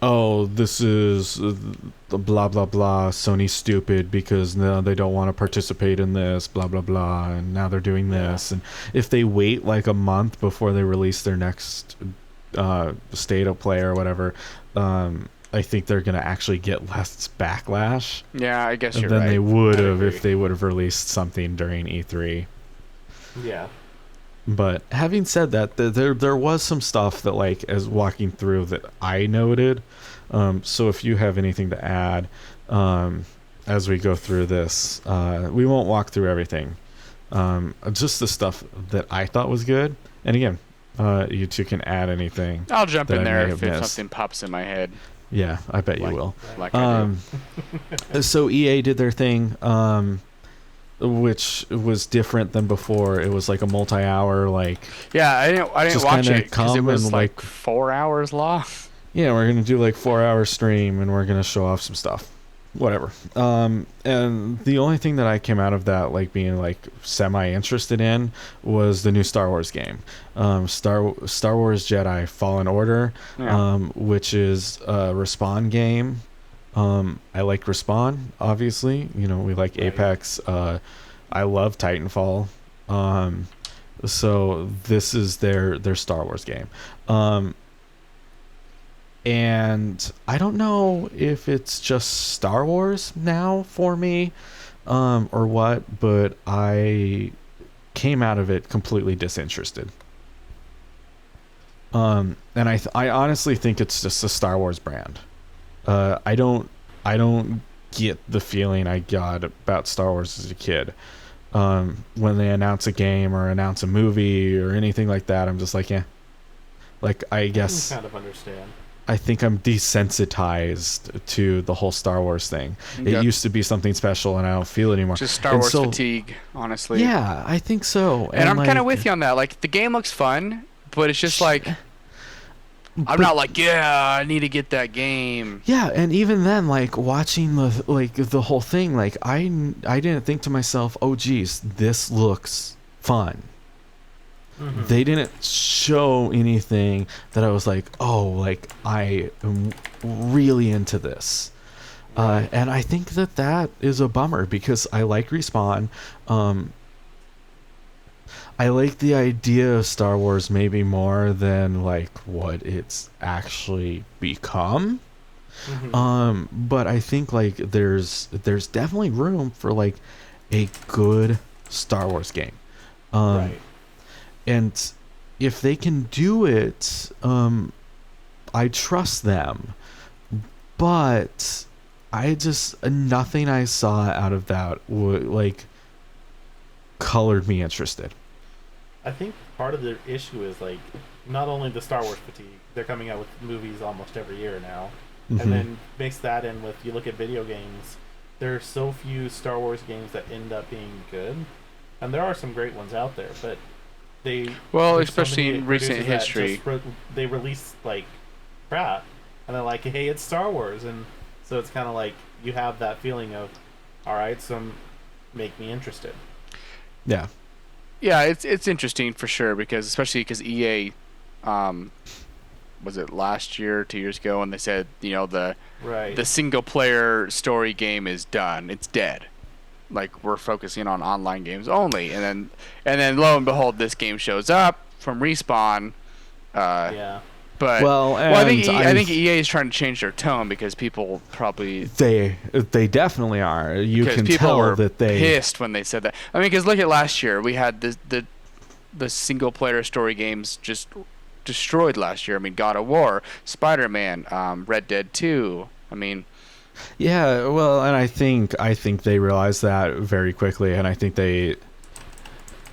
oh, this is the blah, blah, blah, Sony's stupid because no, they don't want to participate in this, blah, blah, blah, and now they're doing this. And if they wait like a month before they release their next state of play or whatever, I think they're going to actually get less backlash Yeah, I guess you're than right. they would I have agree. if they would have released something during E3. Yeah. But having said that, there was some stuff that, like, as walking through that I noted. So if you have anything to add as we go through this, we won't walk through everything. Just the stuff that I thought was good. And again, you two can add anything. I'll jump that in I there may if have missed. something pops in my head. Yeah, I bet you Like- will. Like I do. So EA did their thing, which was different than before. It was like a multi-hour, like, Yeah, I didn't just watch kinda it because it come was and, like like- 4 hours long. yeah, we're gonna do like 4-hour stream and we're gonna show off some stuff, whatever. And the only thing that I came out of that like being like semi-interested in was the new Star Wars game, Star Wars Jedi Fallen Order, Yeah. which is a Respawn game. I like Respawn, obviously. You know, we like Right. Apex. I love Titanfall. So this is their Star Wars game. And I don't know if it's just Star Wars now for me, or what, but I came out of it completely disinterested. And I honestly think it's just a Star Wars brand. I don't get the feeling I got about Star Wars as a kid. When they announce a game or announce a movie or anything like that, I'm just like, yeah. Like, I guess I can kind of understand. I think I'm desensitized to the whole Star Wars thing. Okay. It used to be something special, and I don't feel it anymore. Just Star And Wars so- fatigue, honestly. Yeah, I think so. And I'm kind of like, with you on that. Like, the game looks fun, but it's just like, I'm but- not like, yeah, I need to get that game. Yeah, and even then, like watching the whole thing, like I didn't think to myself, oh geez, this looks fun. Mhm. They didn't show anything that I was like, oh, like I am really into this. And I think that is a bummer because I like Respawn. I like the idea of Star Wars maybe more than like what it's actually become. Mhm. But I think like there's definitely room for like a good Star Wars game. Right. And if they can do it, I trust them. But I just nothing I saw out of that would like colored me interested. I think part of the issue is like not only the Star Wars fatigue, they're coming out with movies almost every year now. Mhm. And then mix that in with you look at video games, there are so few Star Wars games that end up being good. And there are some great ones out there, but they Well, there's so especially many in recent producers that history. just they release like crap and they're like, hey, it's Star Wars, and so it's kind of like you have that feeling of, all right, so make me interested. Yeah. Yeah, it's interesting for sure because especially because EA, was it last year, 2 years ago, when they said the Right. single player story game is done, it's dead. Like we're focusing on online games only, and then lo and behold, this game shows up from Respawn. Yeah. But Well, I think and I think EA is trying to change their tone because people probably they definitely are. You because can people tell were that they pissed when they said that. I mean, because look at last year, we had the single player story games just destroyed last year. I mean, God of War, Spider-Man, Red Dead 2. I mean, Yeah, well, and I think they realized that very quickly, and I think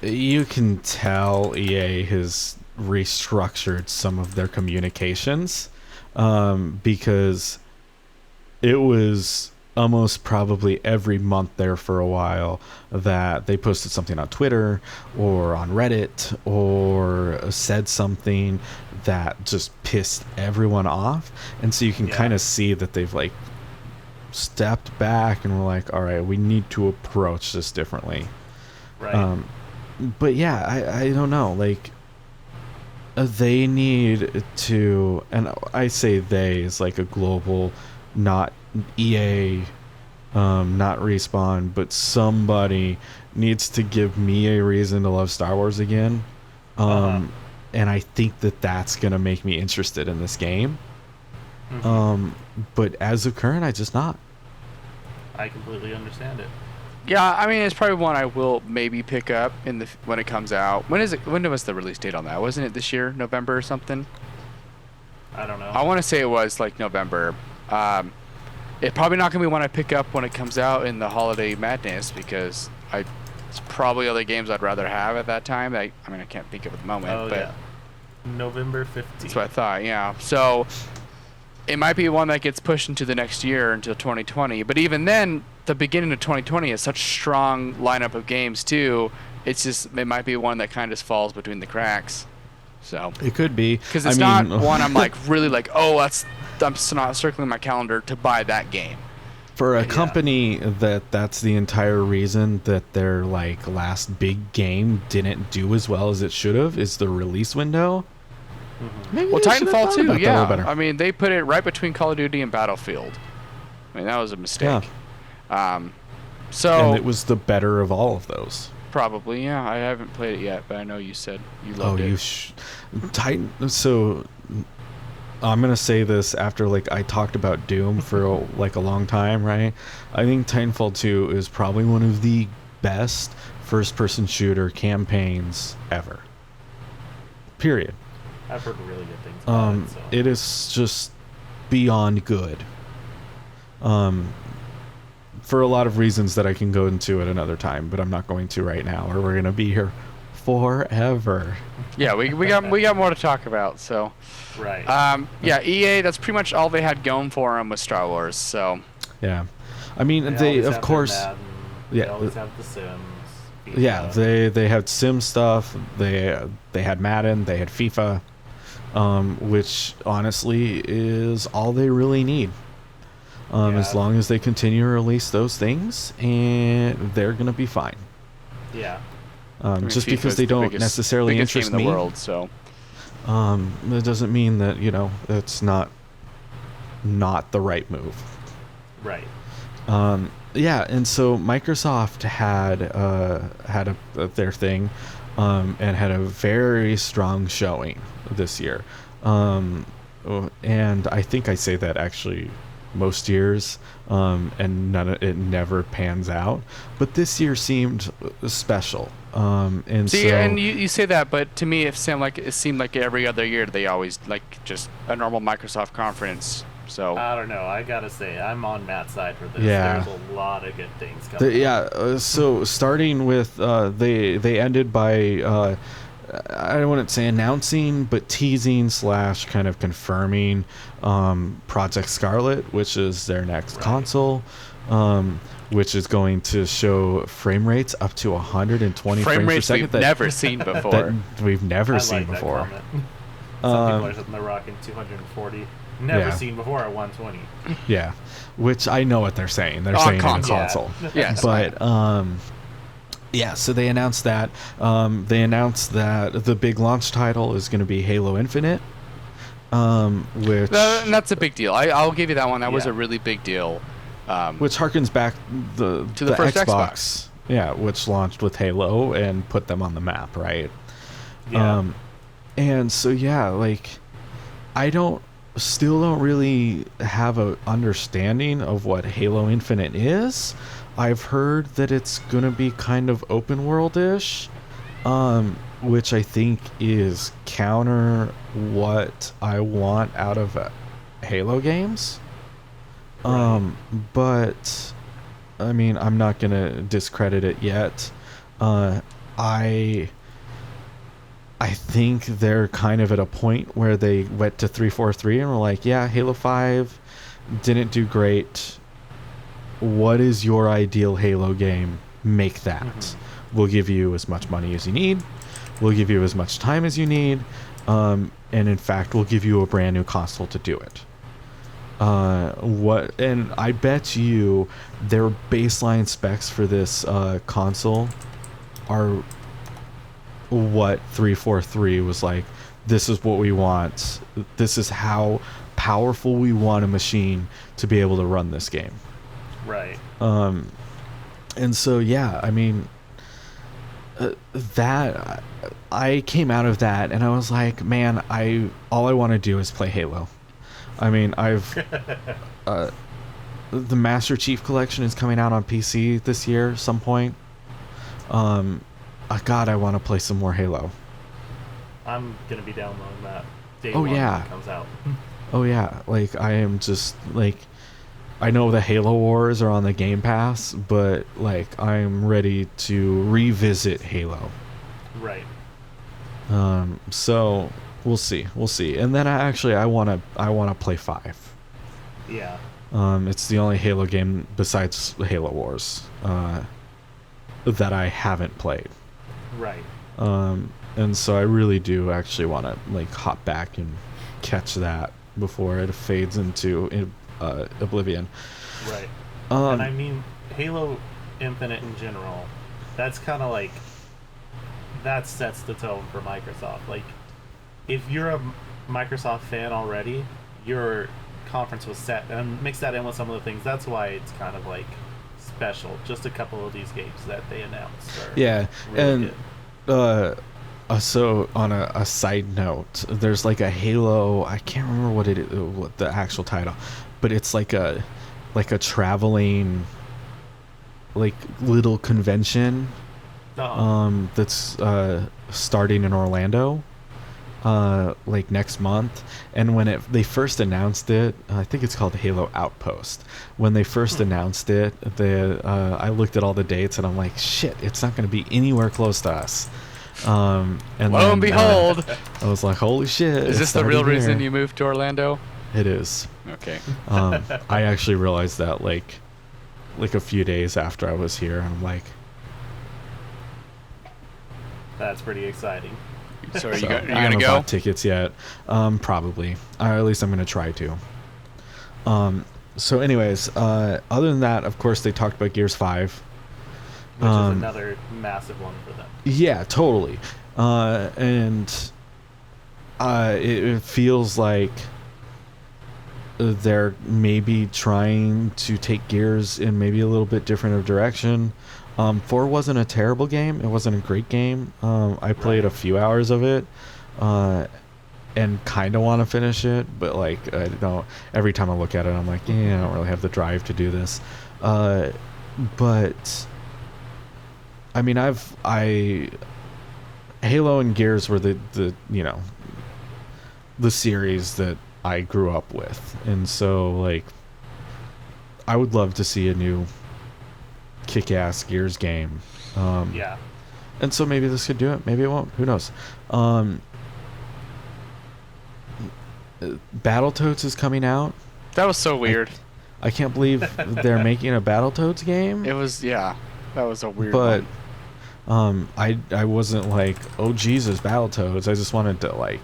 you can tell EA has restructured some of their communications, because it was almost probably every month there for a while that they posted something on Twitter or on Reddit or said something that just pissed everyone off, and so you can kind of see that they've like stepped back and were like, all right, we need to approach this differently. Right. But yeah, I don't know, like they need to, and I say they is like a global, not EA, not Respawn, but somebody needs to give me a reason to love Star Wars again. And I think that that's gonna make me interested in this game. But as of current, I just not. I completely understand it. Yeah, I mean, it's probably one I will maybe pick up when it comes out. When is it? When was the release date on that? Wasn't it this year, November or something? I don't know. I want to say it was like November. It's probably not gonna be one I pick up when it comes out in the holiday madness, because it's probably other games I'd rather have at that time. I mean, I can't think of it at the moment. But November 15th. That's what I thought. Yeah. So it might be one that gets pushed into the next year until 2020. But even then, the beginning of 2020 is such a strong lineup of games too. It might be one that kind of falls between the cracks. So it could be, because it's not one I'm like really like, oh, I'm not circling my calendar to buy that game. For a company that's the entire reason that their like last big game didn't do as well as it should have is the release window. Maybe Well, Titanfall 2, yeah. better. I mean, they put it right between Call of Duty and Battlefield. I mean, that was a mistake. And it was the better of all of those. Probably, yeah. I haven't played it yet, but I know you said you loved it. Titan. So I'm gonna say this after like I talked about Doom for like a long time, right? I think Titanfall 2 is probably one of the best first-person shooter campaigns ever. Period. I've heard really good things about it. So. It is just beyond good. For a lot of reasons that I can go into at another time, but I'm not going to right now, or we're gonna be here forever. Yeah, we got more to talk about. So, right. Yeah, EA. That's pretty much all they had going for them with Star Wars. So. Yeah, I mean they of course. They always have the Sims. FIFA. Yeah, they had Sim stuff. They had Madden. They had FIFA, which honestly is all they really need. As long as they continue to release those things, and they're gonna be fine. Yeah. Just because they don't necessarily interest game in me, the world, so. That doesn't mean that that's not the right move. Right. Yeah, and so Microsoft had their thing, and had a very strong showing this year, and I think I say that actually most years, and it never pans out, but this year seemed special. And you say that, but to me it seemed like every other year they always like just a normal Microsoft conference. So I don't know. I gotta say, I'm on Matt's side for this. Yeah. There's a lot of good things coming. So starting with they ended by I wouldn't say announcing, but teasing / kind of confirming Project Scarlet, which is their next console, which is going to show frame rates up to 120 frames per second. We've never seen before. That we've never I seen like before. That comment. Some people are sitting there rocking 240. Never seen before at 120. Yeah, which I know what they're saying. They're saying console. in console. Yes. But yeah, so they announced that. They announced that the big launch title is going to be Halo Infinite, which and that's a big deal. I'll give you that one. That was a really big deal. Which harkens back to the first Xbox. Yeah, which launched with Halo and put them on the map, right? Yeah. And so yeah, like still don't really have a understanding of what Halo Infinite is. I've heard that it's gonna be kind of open world-ish, which I think is counter what I want out of Halo games. But I mean, I'm not gonna discredit it yet. I think they're kind of at a point where they went to 343 and were like, yeah, Halo 5 didn't do great. What is your ideal Halo game? Make that. We'll give you as much money as you need. We'll give you as much time as you need. and in fact, we'll give you a brand new console to do it. And I bet you their baseline specs for this console are what 343 was like. This is what we want. This is how powerful we want a machine to be able to run this game. Right. And so yeah, I mean, that I came out of that and I was like, man, all I want to do is play Halo. I mean, the Master Chief Collection is coming out on PC this year, some point. God, I want to play some more Halo. I'm gonna be downloading that day Oh one yeah, when it comes out. oh yeah. Like I am just like, I know the Halo Wars are on the Game Pass, but like I'm ready to revisit Halo. Right. So we'll see. And then I wanna play 5. Yeah. It's the only Halo game besides Halo Wars that I haven't played. Right. And so I really do actually want to like hop back and catch that before it fades into oblivion. Right. And I mean, Halo Infinite in general, that's kind of like, that sets the tone for Microsoft. Like, if you're a Microsoft fan already, your conference was set, and mix that in with some of the things. That's why it's kind of like special. Just a couple of these games that they announced are really good. So on a side note, there's like a Halo, I can't remember what the actual title, but it's like a traveling like little convention that's starting in Orlando like next month. And when they first announced it, I think it's called Halo Outpost. When they first announced it, I looked at all the dates and I'm like, shit, it's not going to be anywhere close to us. And lo and behold, I was like, holy shit. Is this the real reason you moved to Orlando? It is. Okay. I actually realized that like a few days after I was here. I'm like, That's pretty exciting. So are you so going I to haven't go? bought tickets yet. Probably. Or at least I'm going to try to. So anyways, other than that, of course, they talked about Gears 5. Which is another massive one for them. Yeah, totally. And it feels like they're maybe trying to take Gears in maybe a little bit different of direction. 4 wasn't a terrible game. It wasn't a great game. I played a few hours of it and kind of want to finish it, but like I don't. Every time I look at it, I'm like, yeah, I don't really have the drive to do this. But I mean, Halo and Gears were the series that I grew up with, and so like I would love to see a new kick-ass Gears game. Yeah. And so maybe this could do it. Maybe it won't. Who knows? Battletoads is coming out. That was so weird. I can't believe they're making a Battletoads game. It was, yeah. That was a weird But one. I wasn't like, oh Jesus, Battletoads. I just wanted to like.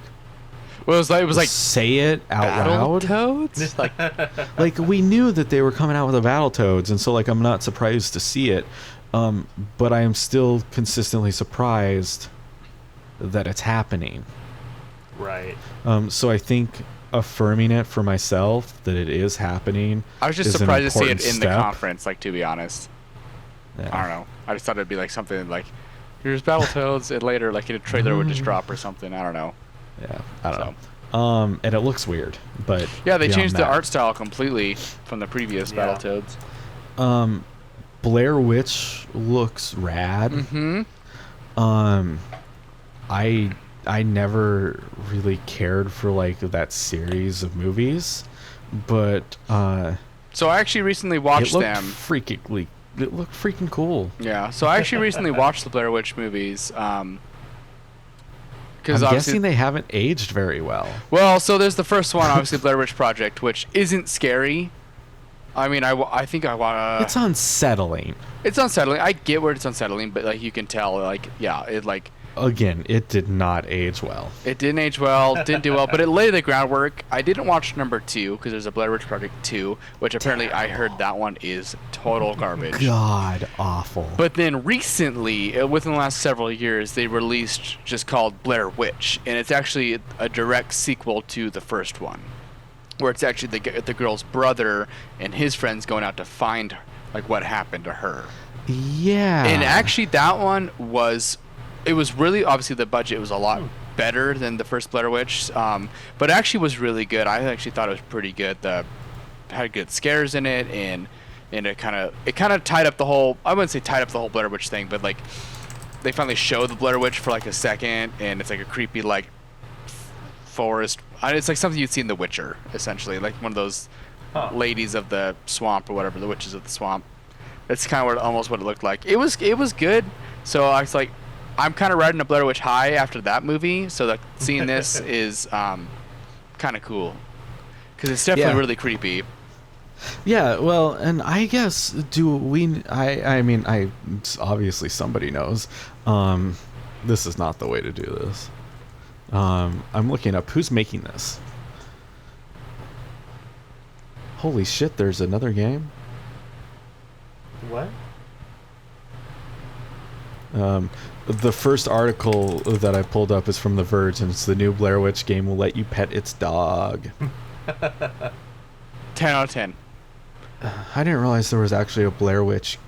Well, it was like say it out loud. Battletoads? Like we knew that they were coming out with a Battletoads, and so like I'm not surprised to see it, but I am still consistently surprised that it's happening. Right. So I think affirming it for myself that it is happening. I was just is an surprised to see it important in the step. conference, like, to be honest. Yeah. I don't know. I just thought it'd be like something like, here's Battletoads, and later like a trailer would just drop or something. I don't know. Yeah, I don't know. And it looks weird, but yeah, they beyond changed the that. art style completely from the previous Battletoads. Blair Witch looks rad. Mm-hmm. I never really cared for like that series of movies, but So I actually recently watched it looked them. It looked freaking cool. Yeah. So I actually recently watched the Blair Witch movies. I'm Because guessing they haven't aged very well. Well, so there's the first one, obviously Blair Witch Project, which isn't scary. I mean, I think I want It's unsettling. It's unsettling. I get where it's unsettling, but like you can tell, like, yeah, it like again, it did not age well. It didn't age well, didn't do well, but it laid the groundwork. I didn't watch number 2 because there's a Blair Witch Project 2, which apparently I heard that one is total garbage. God awful. But then recently, within the last several years, they released just called Blair Witch, and it's actually a direct sequel to the first one, where it's actually the girl's brother and his friends going out to find like what happened to her. Yeah. And actually, that one was really, obviously the budget was a lot better than the first Blair Witch, but actually was really good. I actually thought it was pretty good. Had good scares in it, and it kind of tied up the whole, I wouldn't say tied up the whole Blair Witch thing, but like they finally show the Blair Witch for like a second, and it's like a creepy like forest. It's like something you'd see in The Witcher, essentially, like one of those ladies of the swamp or whatever, the witches of the swamp. That's kind of almost what it looked like. It was good. So I was like, I'm kind of riding a Blair Witch high after that movie. So that seeing this is kind of cool because it's definitely really creepy. Yeah, well, and I guess I mean, obviously somebody knows. This is not the way to do this. I'm looking up who's making this. Holy shit, there's another game? What? The first article that I pulled up is from The Verge, and it's the new Blair Witch game will let you pet its dog. 10 out of 10. I didn't realize there was actually a Blair Witch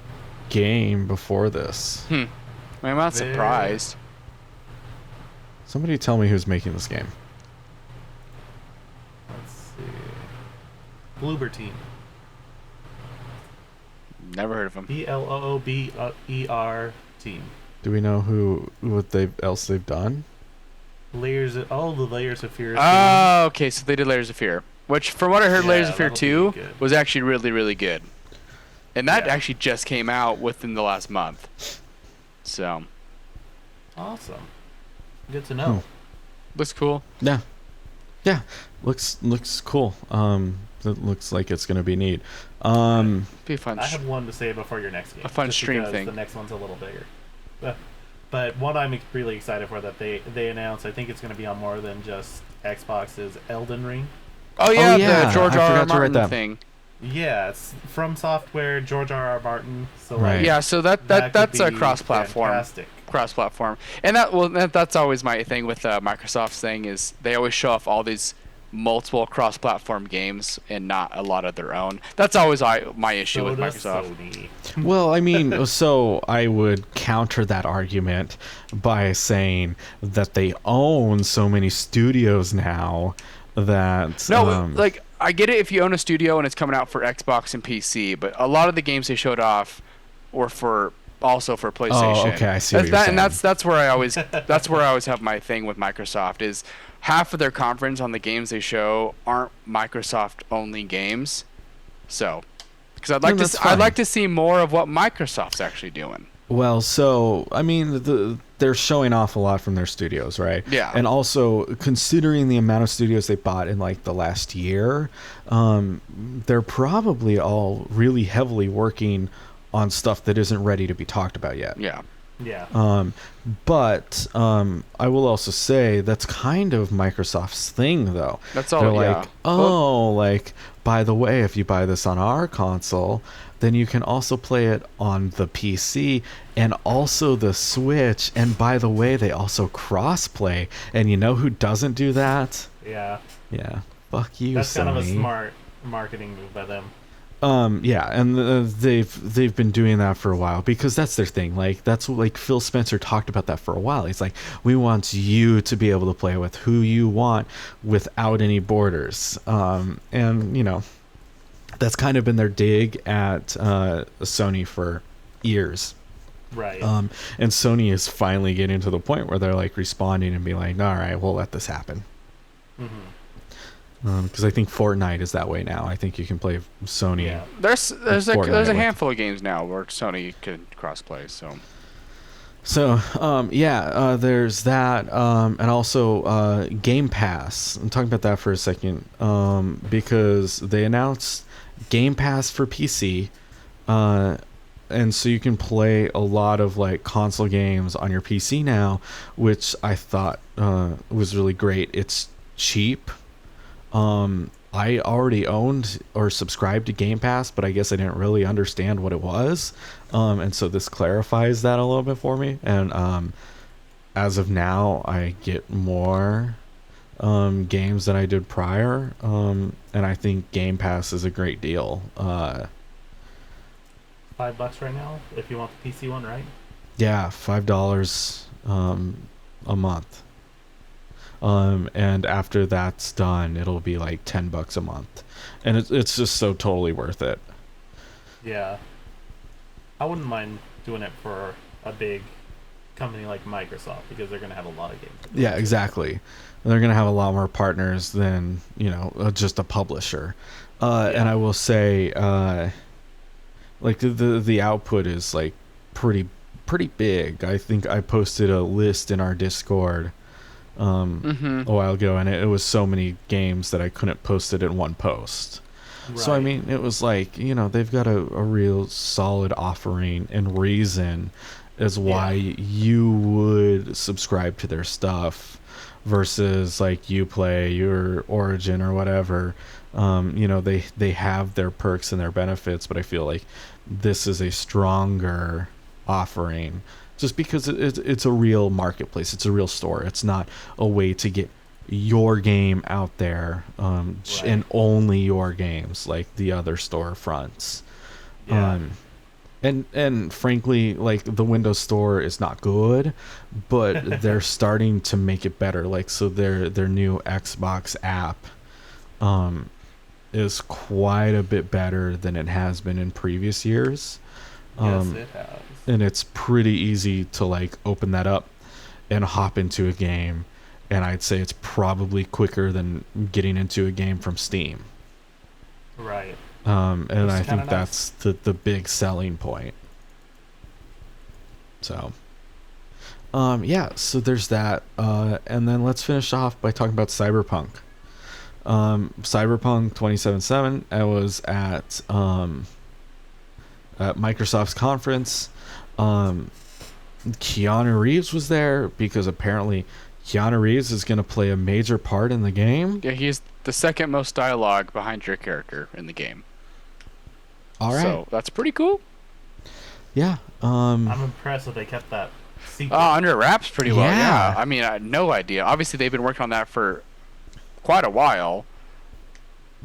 game before this. I mean, I'm not surprised. Somebody tell me who's making this game. Let's see. Bloober Team. Never heard of them. BLOOBER Team. Do we know what else they've done? All the Layers of Fear. Oh, okay, so they did Layers of Fear, which, from what I heard, Layers of Fear 2 was actually really, really good. And that actually just came out within the last month. So. Awesome. Good to know. Looks cool. Yeah. Yeah. Looks cool. It looks like it's going to be neat. Be a fun. I have one to say before your next game. A fun stream thing. The next one's a little bigger. But one I'm really excited for that they announced, I think it's going to be on more than just Xbox, is Elden Ring. Oh yeah, the George R.R. Martin thing. Yeah, it's from Software, George R.R. Martin. So right. Yeah, so that's a cross-platform. Fantastic. Cross-platform, and that's always my thing with Microsoft's thing is they always show off all these multiple cross-platform games and not a lot of their own. That's always my issue with Microsoft. Sony. Well, I mean, so I would counter that argument by saying that they own so many studios now that like I get it if you own a studio and it's coming out for Xbox and PC, but a lot of the games they showed off were also for PlayStation. Oh, okay, I see what you're saying. And that's where I always have my thing with Microsoft is half of their conference on the games they show aren't Microsoft only games. So, because I'd like to see more of what Microsoft's actually doing. Well, so I mean, they're showing off a lot from their studios, right? Yeah. And also, considering the amount of studios they bought in like the last year, they're probably all really heavily working on stuff that isn't ready to be talked about yet. Yeah. Yeah. But I will also say that's kind of Microsoft's thing, though. That's all. They're yeah. like, like, by the way, if you buy this on our console, then you can also play it on the PC and also the Switch. And by the way, they also cross-play. And you know who doesn't do that? Yeah. Yeah. Fuck you, That's Sony. kind of a smart marketing move by them. Yeah, and they've been doing that for a while because that's their thing. Like that's what, like Phil Spencer talked about that for a while. He's like, we want you to be able to play with who you want without any borders. And you know, that's kind of been their dig at Sony for years. Right. And Sony is finally getting to the point where they're like responding and being like, all right, we'll let this happen. Mm-hmm. Because I think Fortnite is that way now. I think you can play Sony. Yeah. There's a handful of games now where Sony can crossplay. So there's that, and also Game Pass. I'm talking about that for a second, because they announced Game Pass for PC, and so you can play a lot of like console games on your PC now, which I thought was really great. It's cheap. I already owned or subscribed to Game Pass, but I guess I didn't really understand what it was. And so this clarifies that a little bit for me. And as of now, I get more games than I did prior. And I think Game Pass is a great deal. $5 right now if you want the PC one, right? Yeah, $5 a month. And after that's done, it'll be like $10 a month, and it's just so totally worth it. Yeah, I wouldn't mind doing it for a big company like Microsoft because they're gonna have a lot of games. Yeah, exactly. They're gonna have a lot more partners than just a publisher. And I will say, like the output is like pretty big. I think I posted a list in our Discord a while ago, and it was so many games that I couldn't post it in one post. Right. So I mean, it was like they've got a real solid offering and reason as why you would subscribe to their stuff versus like Uplay or Origin or whatever. They have their perks and their benefits, but I feel like this is a stronger offering just because it's a real marketplace. It's a real store. It's not a way to get your game out there and only your games like the other storefronts. Yeah. And frankly, like the Windows Store is not good, but they're starting to make it better. Like, so their new Xbox app is quite a bit better than it has been in previous years. Yes, it has. And it's pretty easy to like open that up and hop into a game. And I'd say it's probably quicker than getting into a game from Steam. Right. And I think that's the big selling point. So, so there's that. And then let's finish off by talking about Cyberpunk. Cyberpunk 2077. I was at Microsoft's conference. Keanu Reeves was there because apparently Keanu Reeves is going to play a major part in the game. Yeah, he's the second most dialogue behind your character in the game. All right. So that's pretty cool. Yeah. I'm impressed that they kept that secret. Under wraps pretty well. Yeah. I mean, I had no idea. Obviously, they've been working on that for quite a while.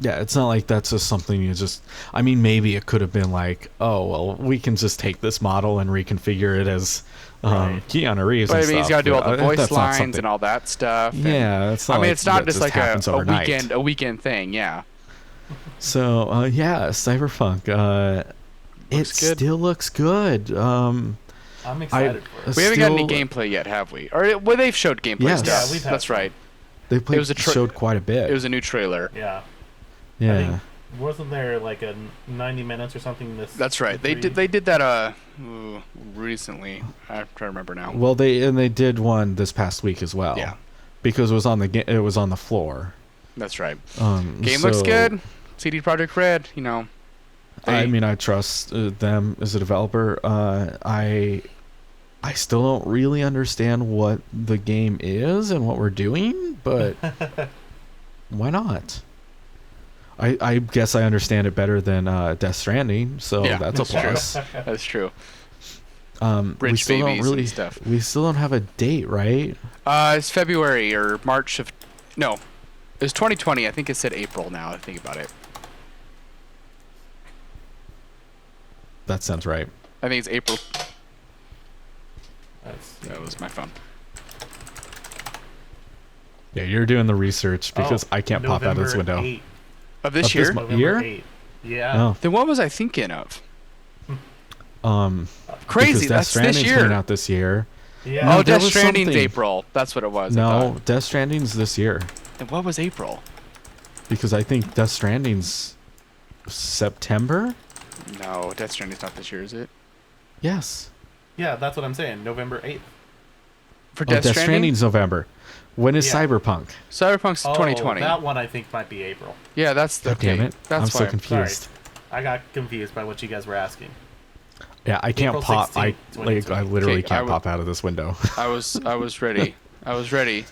Yeah, it's not like that's just something you just... I mean, maybe it could have been like, oh, well, we can just take this model and reconfigure it as Keanu Reeves. But and I mean, stuff. he's got to do all the voice That's lines and all that stuff. Yeah, that's not. I mean, it's not just like a overnight. weekend thing. Yeah. So Cyberpunk. It still looks good. I'm excited for it. We haven't got any gamelay yet, have we? Or they've showed gameplay stuff. Yeah, we've had That's right. They showed quite a bit. It was a new trailer. Yeah. Yeah. Wasn't there like a 90 minutes or something? That's right. They did that recently. I'm trying to remember now. Well, they did one this past week as well. Yeah. Because it was on the floor. That's right. Game looks good. CD Projekt Red, I mean, I trust them as a developer. I still don't really understand what the game is and what we're doing, but why not? I guess I understand it better than Death Stranding, so that's a plus. That's true. Bridge babies and stuff. We still don't have a date, right? It's February or March of... No. It was 2020. I think it said April now, I think about it. That sounds right. I think it's April. That was my phone. Yeah, you're doing the research because I can't pop out of this window. 8. Of this year? November 8. Yeah. Oh. Then what was I thinking of? Crazy. That's Death Stranding's this year. coming out this year. Yeah. Oh, Death Stranding's April. That's what it was. No, Death Stranding's this year. Then what was April? Because I think Death Stranding's September? No, Death Stranding's not this year, is it? Yes. Yeah, that's what I'm saying. November 8th. For Death Stranding? Stranding's November. When is Cyberpunk? Cyberpunk's 2020. That one I think might be April. Yeah, that's the... God damn it. That's I'm so confused. Sorry. I got confused by what you guys were asking. Yeah, I can't April pop. 16th, I literally Okay, can't pop out of this window. I was ready. I was ready.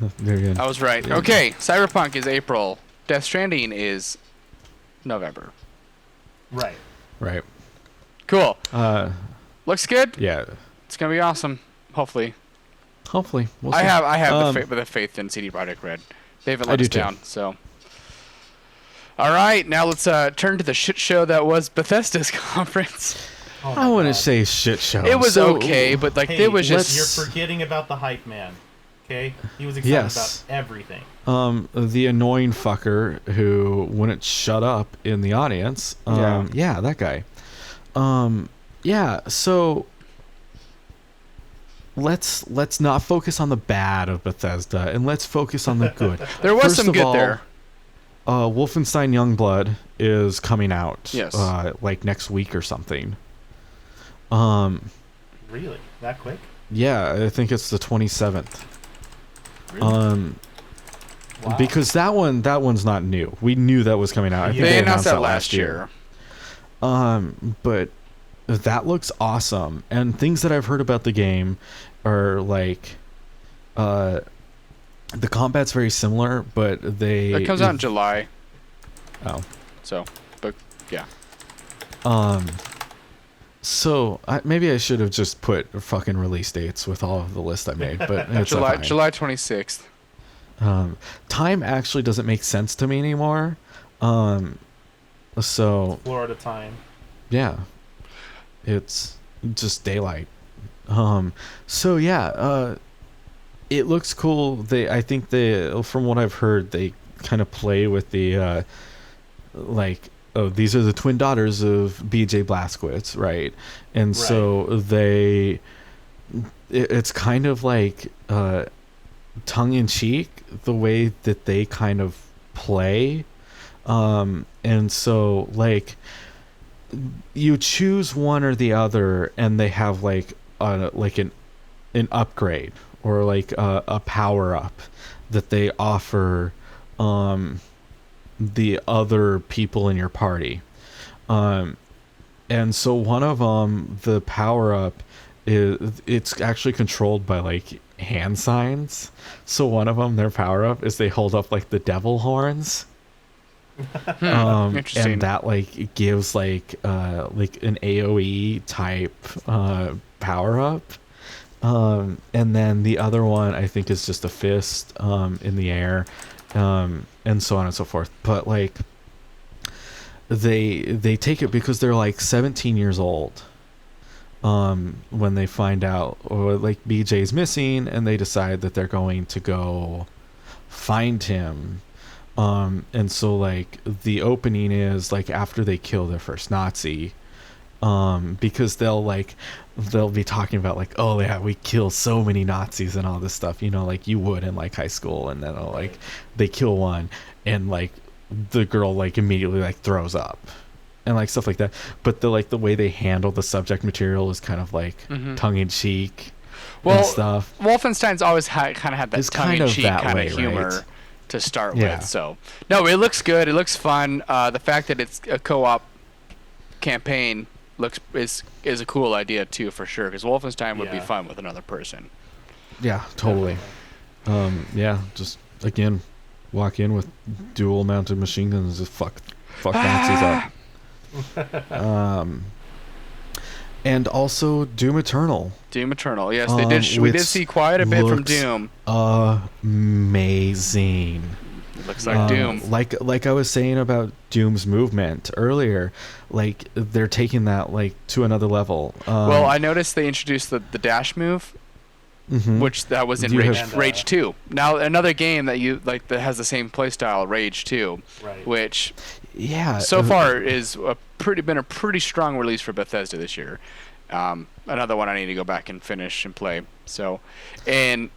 Very good. I was right. Okay, Cyberpunk is April. Death Stranding is November. Right. Right. Cool. Looks good. Yeah. It's gonna be awesome. Hopefully. Hopefully. We'll see. I have the faith in CD Projekt Red. They haven't let us down. So. All right, now let's turn to the shit show that was Bethesda's conference. Oh I wouldn't God. say shit show. It was okay, but like Hey, it was just. You're forgetting about the hype man. Okay, he was excited Yes. about everything. The annoying fucker who wouldn't shut up in the audience. Yeah, that guy. Yeah, so let's not focus on the bad of Bethesda and let's focus on the good. There was First some of good all, there. Wolfenstein Youngblood is coming out. Yes. Like next week or something. Really? That quick? Yeah, I think it's the 27th. Really? Wow. Because that one's not new. We knew that was coming out. I think They they announced that last year. But that looks awesome. And things that I've heard about the game are like, the combat's very similar, but It comes out in July. Oh. So, but yeah. So maybe I should have just put fucking release dates with all of the list I made, but it's fine. July 26th. Time actually doesn't make sense to me anymore. So Florida time. yeah, it's just daylight. So yeah, it looks cool. I think from what I've heard, they kind of play with the like, oh, these are the twin daughters of BJ Blazkowicz, right? And so it's kind of like tongue in cheek the way that they kind of play. And so like you choose one or the other and they have like an upgrade or like a power up that they offer the other people in your party. And so one of them, the power up it's actually controlled by like hand signs. So one of them, their power up is they hold up like the devil horns. Interesting. And that like it gives like an AoE type power up. And then the other one I think is just a fist in the air, and so on and so forth. But like they take it because they're like 17 years old when they find out, or like BJ's missing, and they decide that they're going to go find him. And so like the opening is like after they kill their first Nazi, because they'll be talking about like, oh yeah, we kill so many Nazis and all this stuff, like you would in like high school, and then like they kill one and like the girl like immediately like throws up and like stuff like that. But the way they handle the subject material is kind of like tongue in cheek and stuff. Wolfenstein's always kind of had that It's tongue in cheek kind of humor. Right? To start with, so no, it looks good. It looks fun. The fact that it's a co-op campaign is a cool idea too, for sure. Because Wolfenstein would be fun with another person. Yeah, totally. Yeah, just again, walk in with dual mounted machine guns, and just fuck Nazis up. And also Doom Eternal. Doom Eternal, yes, they did. We did see quite a bit from Doom. Amazing. It looks like Doom. Like I was saying about Doom's movement earlier, like they're taking that like to another level. Well, I noticed they introduced the dash move, which that was in Rage 2. Now another game that that has the same playstyle, Rage 2, which so far is been a pretty strong release for Bethesda this year. Another one I need to go back and finish and play. So, and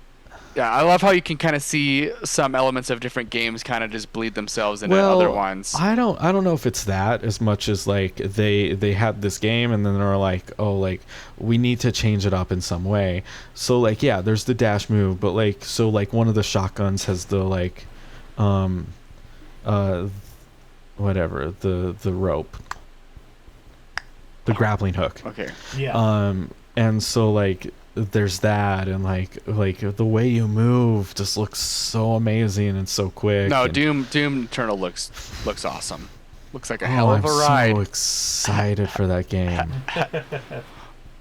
yeah, I love how you can kind of see some elements of different games kind of just bleed themselves into other ones. I don't know if it's that as much as like they had this game and then they're like, oh, like we need to change it up in some way. So like, yeah, there's the dash move, but like, so like one of the shotguns has the like whatever, the rope. the grappling hook. Okay. Yeah. And so like there's that, and like the way you move just looks so amazing and so quick. No, and, Doom Eternal looks awesome. Looks like a oh, hell of a ride. I'm so excited for that game.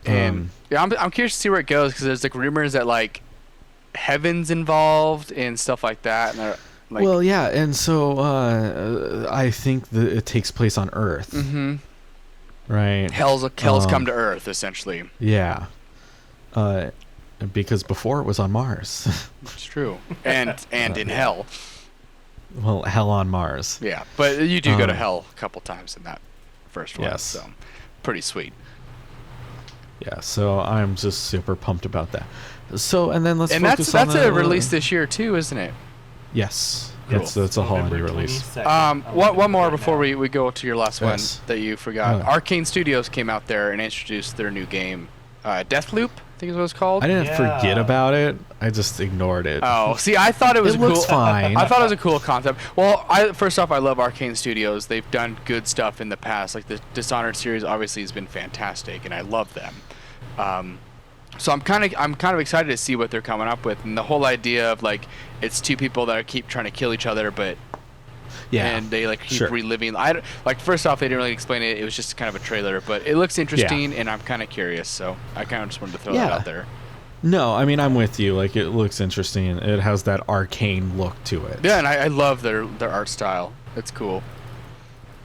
And yeah, I'm curious to see where it goes, because there's like rumors that like heaven's involved and stuff like that. And they're, like, well, yeah, and so I think that it takes place on Earth, mm-hmm. right? Hell's come to Earth essentially. Yeah, because before it was on Mars. It's true, and in hell. Well, hell on Mars. Yeah, but you do go to hell a couple times in that first one. Yes. So pretty sweet. Yeah, so I'm just super pumped about that. So, and then let's And focus that's on a release this year too, isn't it? Yes, Cool. it's a holiday release. One more before we go to your last Yes. one that you forgot. Arcane Studios came out there and introduced their new game, Deathloop, I think is what it's called. I didn't Yeah. forget about it. I just ignored it. Oh, see, I thought it was It a cool. looks fine. I thought it was a cool concept. Well, first off, I love Arcane Studios. They've done good stuff in the past. Like the Dishonored series, obviously, has been fantastic, and I love them. So I'm kind of excited to see what they're coming up with, and the whole idea of like it's two people that keep trying to kill each other, but Yeah, and they like keep sure. reliving. Like first off, they didn't really explain it. It was just kind of a trailer, but it looks interesting, and I'm kind of curious. So I kind of just wanted to throw that Yeah. out there. No, I mean I'm with you. Like it looks interesting. It has that arcane look to it. Yeah, and I love their art style. It's cool.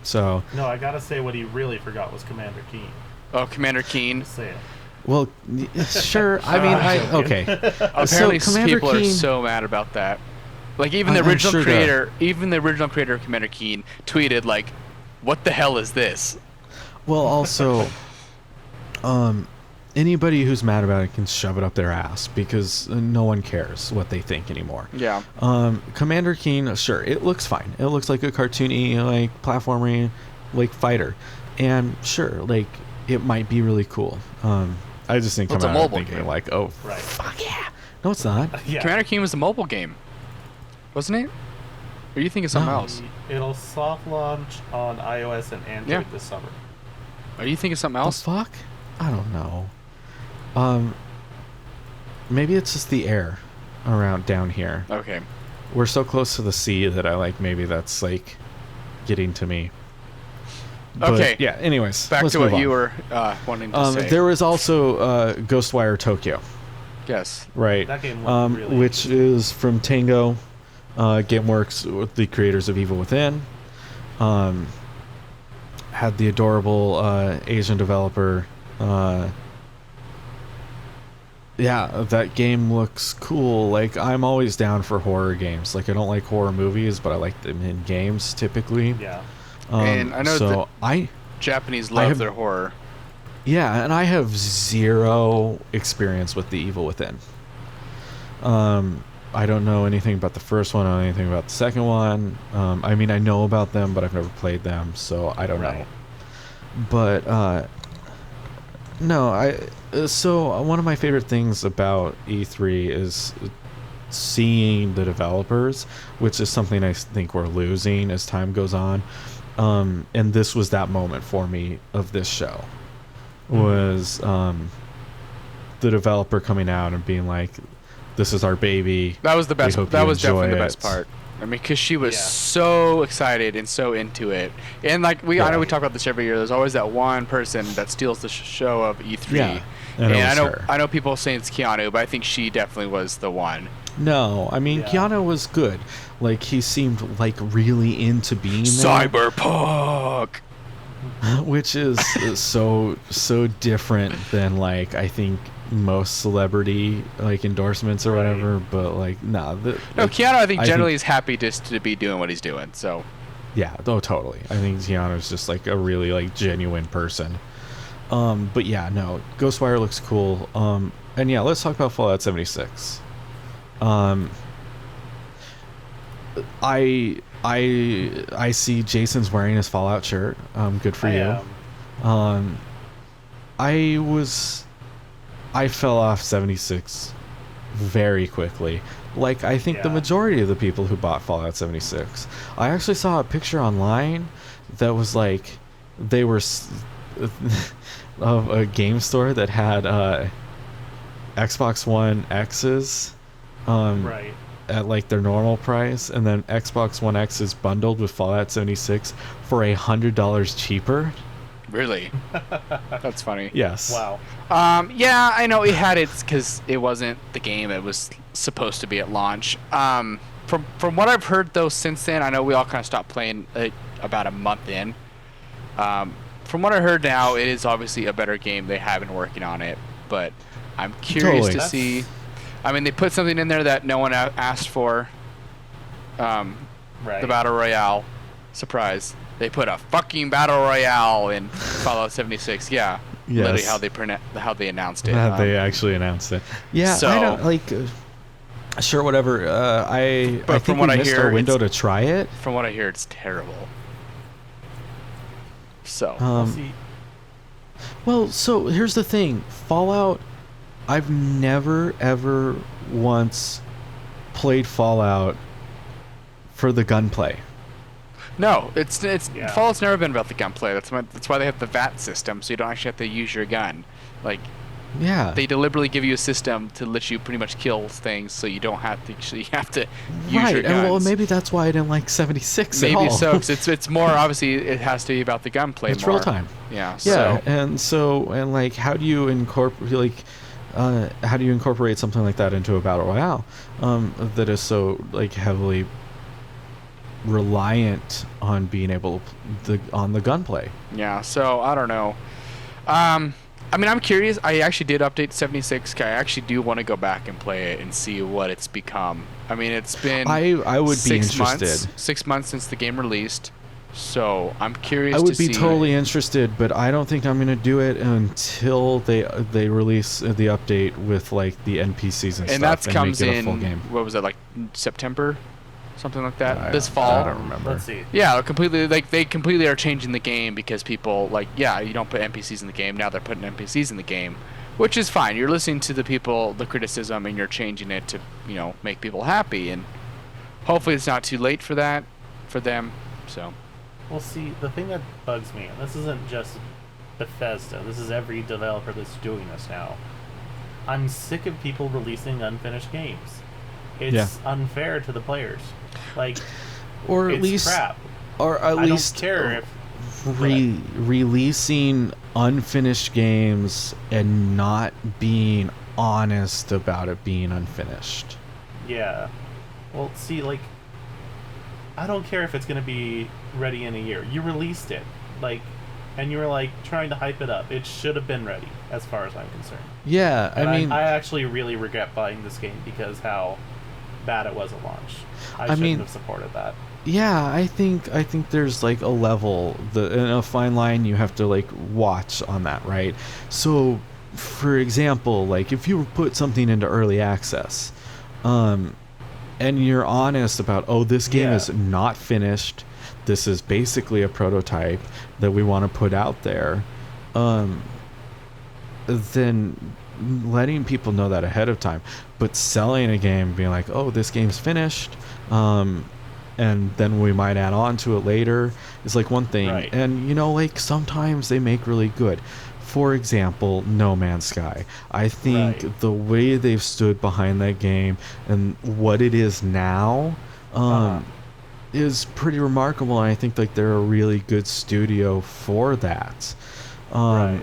So, No, I gotta say what he really forgot was Commander Keen. Oh, Commander Keen. Just say it. well, sure. I mean, okay. Apparently, Commander people are Keen- so mad about that. Like even the I'm original sure creator, of Commander Keen tweeted like, "What the hell is this?" Well, also, anybody who's mad about it can shove it up their ass because no one cares what they think anymore. Yeah. Commander Keen, sure, it looks fine. It looks like a cartoony, like platforming, like fighter, and sure, like it might be really cool. I just didn't Well, it's come a out mobile thinking game. like, oh, Right. fuck yeah. No, it's not. Yeah. Commander Keen was a mobile game, wasn't it? Or you think it's something No. else? It'll soft launch on iOS and Android Yeah. this summer. Or you think it's something The else? fuck? I don't know. Maybe it's just the air around down here. Okay. We're so close to the sea that I like maybe that's like getting to me. But, Okay. yeah. Anyways, Back let's to what move on. you were wanting to say. There was also Ghostwire Tokyo, Yes. right? That game looked really which is from Tango GameWorks, with the creators of Evil Within. Had the adorable Asian developer. Yeah, that game looks cool. Like, I'm always down for horror games. Like, I don't like horror movies, but I like them in games typically. Yeah. And I know so Japanese I love have- their horror. yeah, and I have zero experience with the Evil Within. I don't know anything about the first one. I don't know anything about the second one. I mean, I know about them, but I've never played them, so I don't know. Right. But no, so one of my favorite things about E3 is seeing the developers, which is something I think we're losing as time goes on. And this was that moment for me of this show, was the developer coming out and being like, "This is our baby." That was the best. hope That you was definitely the enjoy best it. part. I mean, because she was Yeah. so excited and so into it, and like I Yeah. know we talk about this every year. There's always that one person that steals the show of E3. Yeah, and it was her. I know people saying it's Keanu, but I think she definitely was the one. No, I mean, Yeah. Keanu was good. Like, he seemed like really into being there. Cyberpunk. Which is so different than, like, I think most celebrity like endorsements or Right. whatever. But like, nah, No, like, Keanu, I think I generally think- is happy just to be doing what he's doing. So yeah, oh totally. I think Keanu's just like a really like genuine person. But yeah, no, Ghostwire looks cool. And yeah, let's talk about Fallout 76. I see Jason's wearing his Fallout shirt. Good for you. I fell off 76 very quickly. Like, I think the Yeah. majority of the people who bought Fallout 76. I actually saw a picture online that was like, they were of a game store that had Xbox One X's Right. at like their normal price, and then Xbox One X is bundled with Fallout 76 for $100 cheaper. Really? That's funny. Yes. Wow. Yeah, I know it had its because it wasn't the game it was supposed to be at launch. From what I've heard though since then, I know we all kind of stopped playing about a month in. From what I heard now, it is obviously a better game. They have been working on it, but I'm curious Totally. to see. I mean, they put something in there that no one asked for. Right. The Battle Royale. Surprise. They put a fucking Battle Royale in Fallout 76. Yeah. Yes. Literally how they announced it. They actually announced it. Yeah, So- I don't like. Sure, whatever. I But I from think what we I missed hear, our window it's- to try it. From what I hear, it's terrible. So. See, Well, so here's the thing. Fallout, I've never ever once played Fallout for the gunplay. No, it's Yeah. Fallout's never been about the gunplay. That's why they have the VAT system, so you don't actually have to use your gun. Like Yeah. they deliberately give you a system to let you pretty much kill things, so you don't have to actually use right, your guns. and well, maybe that's why I didn't like 76 at Maybe all. so, 'cause it's more obviously it has to be about the gunplay. It's more. real time. Yeah. Yeah, So and like, how do you incorporate something like that into a battle royale that is so like heavily reliant on being able on the gunplay? yeah. So I don't know. I mean, I'm curious. I actually did update 76. I actually do want to go back and play it and see what it's become. I mean, it's been I would be 6 months, interested. 6 months since the game released. So I'm curious. I would to be see. totally interested, but I don't think I'm gonna do it until they release the update with like the NPCs and And stuff that comes make it a in. full game. What was it, like September, something like that? I This don't- fall. I don't remember. let's see. Yeah, completely. Like they completely are changing the game because people like, yeah, you don't put NPCs in the game. Now they're putting NPCs in the game, which is fine. You're listening to the people, the criticism, and you're changing it to make people happy. And hopefully it's not too late for that for them. So Well, see, the thing that bugs me, and this isn't just Bethesda, this is every developer that's doing this now. I'm sick of people releasing unfinished games. It's unfair to the players. Like, Or at it's least, crap. or at I least don't care if releasing unfinished games and not being honest about it being unfinished. Yeah. Well, see, like, I don't care if it's going to be ready in a year. You released it, like, and you were like trying to hype it up. It should have been ready, as far as I'm concerned. Yeah, And I mean, I actually really regret buying this game because how bad it was at launch. I shouldn't mean, have supported that. yeah, I think there's like a level, and a fine line you have to like watch on that, right? So, for example, like if you put something into early access, and you're honest about, oh, this game Yeah. is not finished, this is basically a prototype that we want to put out there, then letting people know that ahead of time. But selling a game, being like, oh, this game's finished, and then we might add on to it later, is like one thing. Right. And like sometimes they make really good. For example, No Man's Sky. I think Right. the way they've stood behind that game and what it is now is pretty remarkable, and I think like they're a really good studio for that. Right.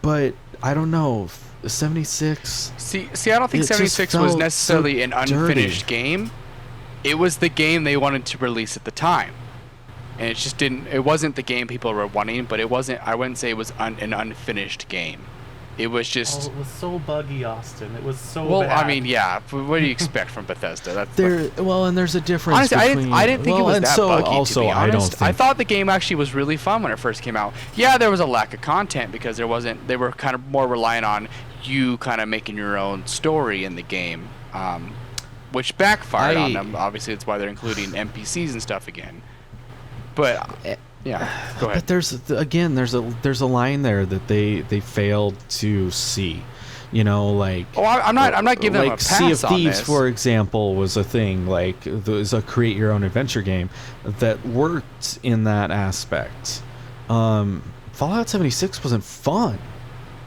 But I don't know, 76. see, I don't think It just 76 was felt necessarily so an dirty. unfinished game. It was the game they wanted to release at the time. And it just didn't. It wasn't the game people were wanting, but it wasn't. I wouldn't say it was an unfinished game. It was just. Oh, it was so buggy, Austin. It was so Well, bad. I mean, yeah. What do you expect from Bethesda? That's And there's a difference honestly, between. I didn't think it was and that so buggy. also, to be I honest, don't think. I thought the game actually was really fun when it first came out. Yeah, there was a lack of content because there wasn't. They were kind of more reliant on you kind of making your own story in the game, which backfired on them. Obviously, that's why they're including NPCs and stuff again. But yeah, go ahead. But there's a line there that they failed to see. Like. Oh, I'm not giving them a like pass Sea of on Thieves, this. for example, was a thing. Like there's a create your own adventure game that worked in that aspect. Fallout 76 wasn't fun,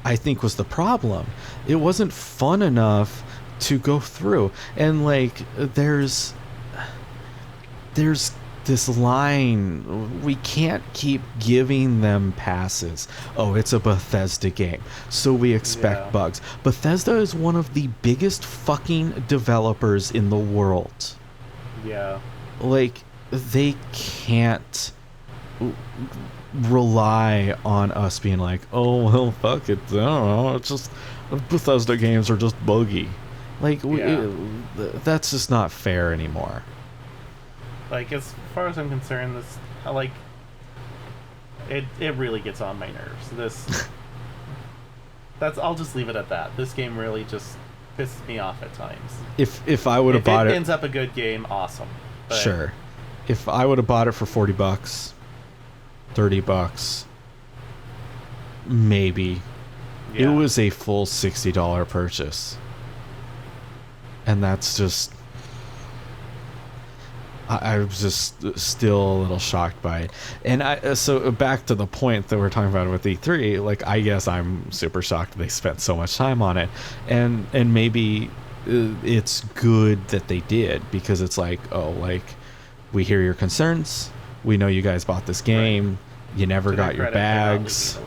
I think, was the problem. It wasn't fun enough to go through. And like there's this line, we can't keep giving them passes. Oh, it's a Bethesda game, so we expect bugs. Bethesda is one of the biggest fucking developers in the world. Yeah. Like, they can't rely on us being like, oh, well, fuck it, I don't know, it's just Bethesda games are just buggy. Like, that's just not fair anymore. Like, as far as I'm concerned, this, like, it really gets on my nerves. I'll just leave it at that. This game really just pisses me off at times. If I would have bought it... If it ends up a good game, awesome. But sure. If I would have bought it for $40, $30, maybe. It was a full $60 purchase. And that's just... I was just still a little shocked by it. And so back to the point that we're talking about with E3, like, I guess I'm super shocked they spent so much time on it. And maybe it's good that they did, because it's like, oh, like, we hear your concerns. We know you guys bought this game. Right. You never got your bags.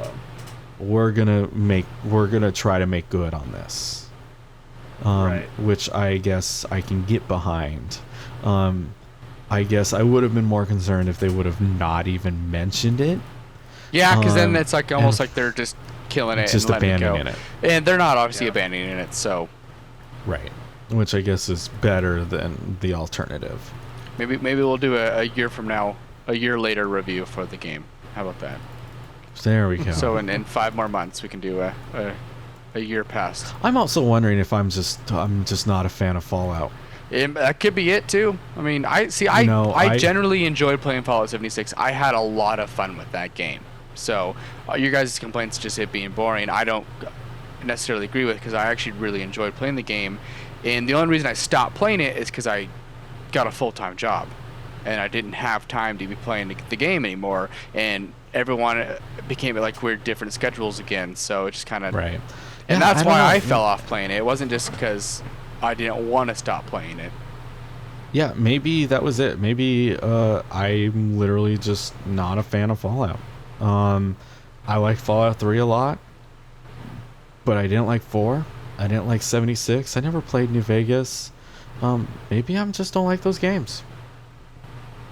We're gonna try to make good on this. Which I guess I can get behind. I guess I would have been more concerned if they would have not even mentioned it. Yeah, because then it's like almost like they're just killing it, just and letting abandoning it go. And they're not obviously abandoning it, so. Right, which I guess is better than the alternative. Maybe we'll do a year from now, a year later review for the game. How about that? There we go. So in 5 more months we can do a year past. I'm also wondering if I'm just not a fan of Fallout. That could be it too. I mean, I generally enjoyed playing Fallout 76. I had a lot of fun with that game. So your guys' complaints just it being boring, I don't necessarily agree with, because I actually really enjoyed playing the game. And the only reason I stopped playing it is because I got a full-time job, and I didn't have time to be playing the game anymore. And everyone became like weird different schedules again. So it just kind of right. And that's why I fell off playing it. It wasn't just because I didn't want to stop playing it. Yeah, maybe that was it. Maybe I'm literally just not a fan of Fallout. I like Fallout 3 a lot, but I didn't like 4. I didn't like 76. I never played New Vegas. Maybe I just don't like those games.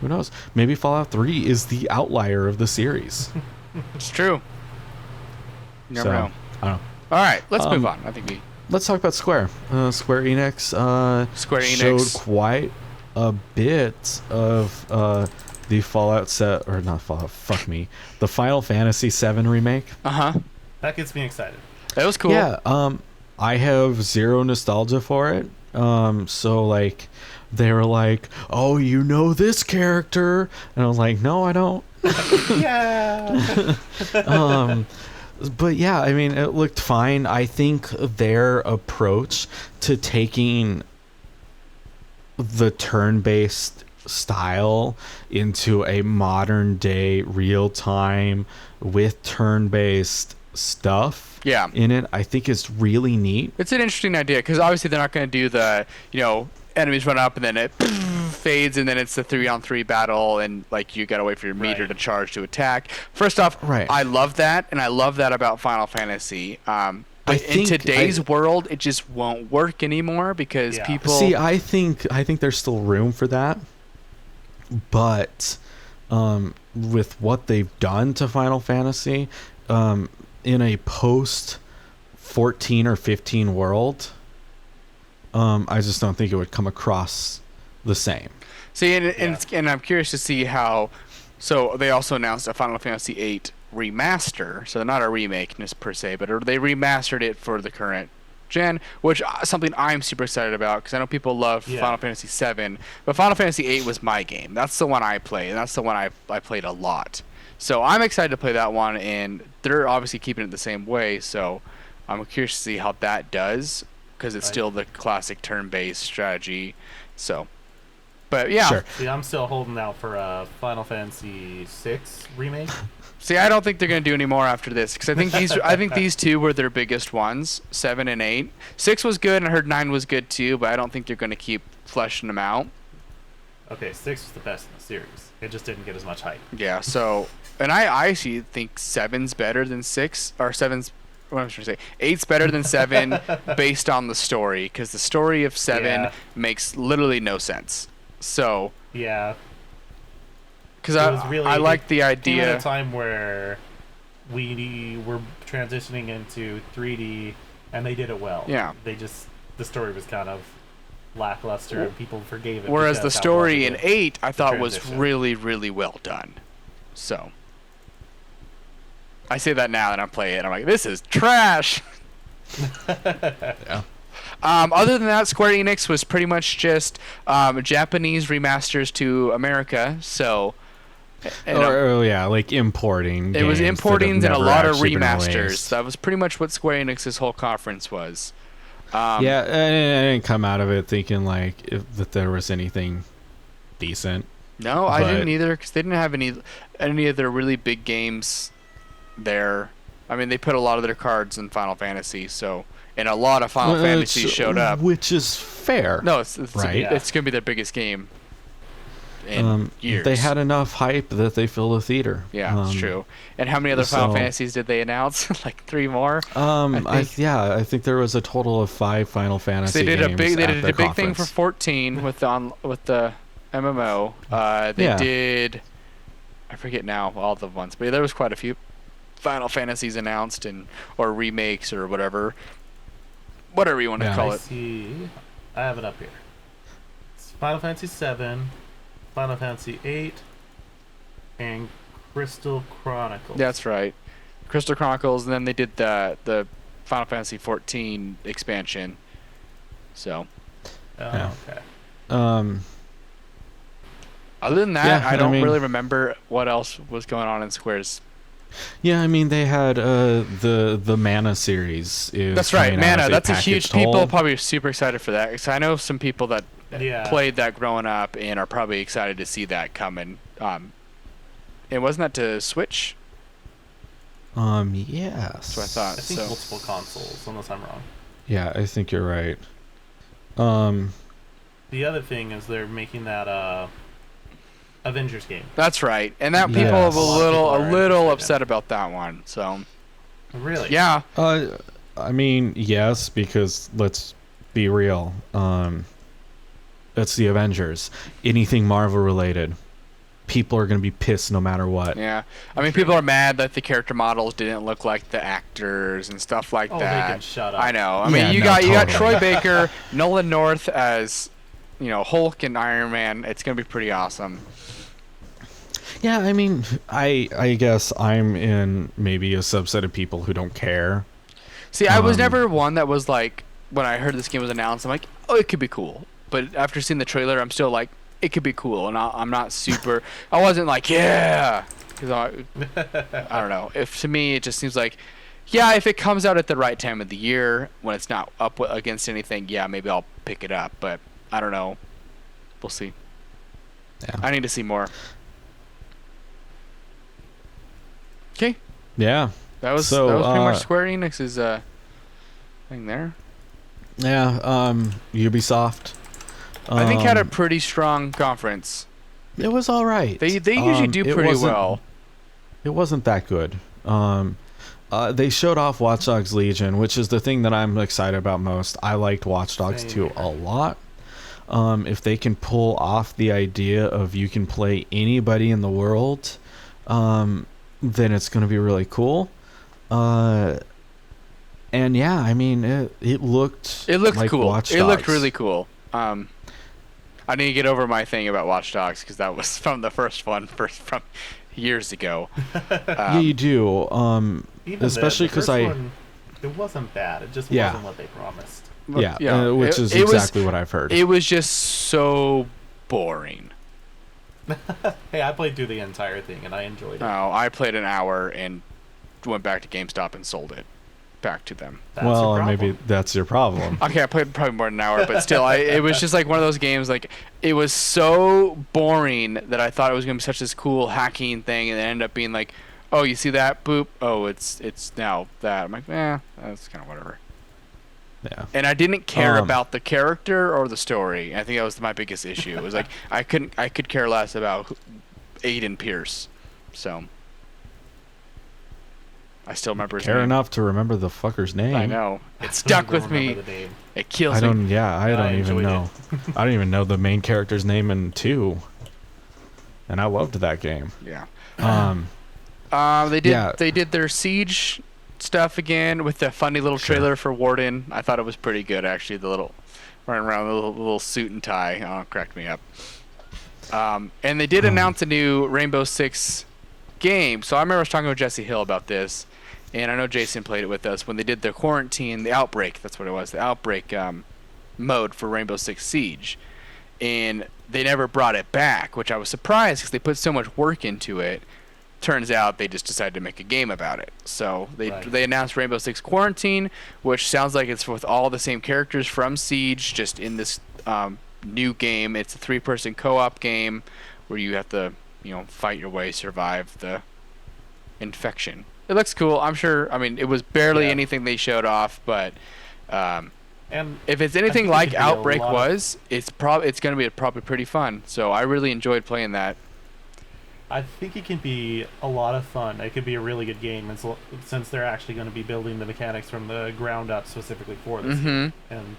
Who knows? Maybe Fallout 3 is the outlier of the series. It's true. You never know. I don't know. All right, let's move on. I think let's talk about Square. Square Enix, showed quite a bit of the Fallout set, or not Fallout, fuck me, the Final Fantasy VII remake. That gets me excited. That was cool. Yeah, I have zero nostalgia for it. So like, they were like, oh, you know this character, and I was like, no, I don't. Yeah. But yeah, I mean, it looked fine. I think their approach to taking the turn-based style into a modern day real time with turn-based stuff in it, I think is really neat. It's an interesting idea, because obviously they're not going to do the, enemies run up and then it fades and then it's the 3-on-3 battle and like you gotta wait for your meter to charge to attack. First off, I love that, and I love that about Final Fantasy. But in today's world, it just won't work anymore, because people see. I think there's still room for that, but with what they've done to Final Fantasy, in a post 14 or 15 world, I just don't think it would come across the same. See, and I'm curious to see how. So they also announced a Final Fantasy VIII remaster. So not a remake per se, but they remastered it for the current gen, which something I'm super excited about, because I know people love Final Fantasy VII, but Final Fantasy VIII was my game. That's the one I played, and that's the one I played a lot. So I'm excited to play that one, and they're obviously keeping it the same way. So I'm curious to see how that does, because it's still the classic turn-based strategy. So But yeah. Sure. See, I'm still holding out for a Final Fantasy VI remake. See, I don't think they're gonna do any more after this because I think these two were their biggest ones, 7 and 8. 6 was good, and I heard 9 was good too, but I don't think they're gonna keep fleshing them out. Okay, 6 was the best in the series. It just didn't get as much hype. Yeah. So, and I actually think 7's better than 6, or 7's. What am I trying to say? 8's better than 7 based on the story, because the story of 7 makes literally no sense. So. Yeah. Because I like the idea. At a time where we were transitioning into 3D, and they did it well. Yeah. The story was kind of lackluster, and people forgave it. Whereas the story in 8, I thought was really, really well done. So. I say that now that I'm playing it, and I'm like, this is trash. Yeah. Other than that, Square Enix was pretty much just Japanese remasters to America. So. Like importing. It was importings and a lot of remasters. Released. That was pretty much what Square Enix's whole conference was. Yeah, and I didn't come out of it thinking that there was anything decent. No, I didn't either, because they didn't have any of their really big games there. I mean, they put a lot of their cards in Final Fantasy, and a lot of Final Fantasy showed up, which is fair. No, it's right. It's gonna be their biggest game in years. They had enough hype that they filled a theater. Yeah, it's true. And how many other Final Fantasies did they announce? Like 3 more. I think there was a total of 5 Final Fantasy. They did games a big thing for 14 with the MMO. They did. I forget now all the ones, but there was quite a few Final Fantasies announced or remakes or whatever you want to call it. I have it up here. It's Final Fantasy 7, Final Fantasy 8, and Crystal Chronicles. That's right, Crystal Chronicles, and then they did the Final Fantasy 14 expansion. So. Okay. Other than that, I don't really remember what else was going on in Square's. Yeah, I mean they had the Mana series. That's right, Mana. That's a huge. People probably are super excited for that. Because I know some people that played that growing up and are probably excited to see that coming. And wasn't that to Switch? Yes. That's what I thought. I think multiple consoles, unless I'm wrong. Yeah, I think you're right. The other thing is they're making that Avengers game. That's right, and that people are a little upset about that one. So. Really? Yeah. I mean, yes, because let's be real. It's the Avengers. Anything Marvel related, people are going to be pissed no matter what. Yeah. I mean, people are mad that the character models didn't look like the actors and stuff like that. They can shut up. I know. I mean, you got Troy Baker, Nolan North as, Hulk and Iron Man. It's going to be pretty awesome. Yeah, I mean, I guess I'm in maybe a subset of people who don't care. See, I was never one that was like, when I heard this game was announced, I'm like, oh, it could be cool. But after seeing the trailer, I'm still like, it could be cool. And I'm not super, I wasn't like, yeah. Because I don't know. To me, it just seems like, yeah, if it comes out at the right time of the year, when it's not up against anything, yeah, maybe I'll pick it up. But I don't know. We'll see. Yeah. I need to see more. Okay. Yeah. That was pretty much Square Enix's thing there. Yeah. Ubisoft. I think had a pretty strong conference. It was all right. They usually do pretty well. It wasn't that good. They showed off Watch Dogs Legion, which is the thing that I'm excited about most. I liked Watch Dogs 2 a lot. If they can pull off the idea of you can play anybody in the world, then it's going to be really cool. And yeah, I mean, it looked like cool. Watch Dogs. It looked really cool. I need to get over my thing about Watch Dogs because that was from the first one from years ago. Yeah, you do. Especially because it wasn't bad. It just wasn't what they promised. Yeah, which is exactly what I've heard. It was just so boring. Hey, I played through the entire thing and I enjoyed it. No, I played an hour and went back to GameStop and sold it. back to them. That's well, your maybe problem. that's your problem. Okay, I played probably more than an hour, but still, it was just like one of those games. Like, it was so boring that I thought it was gonna be such this cool hacking thing, and it ended up being like, oh, you see that? Boop. Oh, it's now that. I'm like, that's kind of whatever. Yeah. And I didn't care about the character or the story. I think that was my biggest issue. It was like I could care less about Aiden Pierce. So I still remember his Care name. enough to remember the fucker's name. I know. It stuck with me. It kills I me. don't. Yeah, I don't even enjoyed know. I don't even know the main character's name in 2. And I loved that game. Yeah. Um. They did their Siege stuff again with the funny little trailer for Warden. I thought it was pretty good actually. The little running around the little suit and tie cracked me up. And they did announce a new Rainbow Six game. So I remember I was talking with Jesse Hill about this, and I know Jason played it with us when they did the quarantine, the Outbreak. That's what it was, the Outbreak mode for Rainbow Six Siege, and they never brought it back, which I was surprised because they put so much work into it. Turns out they just decided to make a game about it. So they announced Rainbow Six Quarantine, which sounds like it's with all the same characters from Siege, just in this new game. It's a 3-person co-op game where you have to, fight your way, survive the infection. It looks cool. I'm sure. I mean, it was barely anything they showed off, but And if it's anything like Outbreak was, it's going to be probably pretty fun. So I really enjoyed playing that. I think it can be a lot of fun. It could be a really good game, and since they're actually going to be building the mechanics from the ground up specifically for this game. And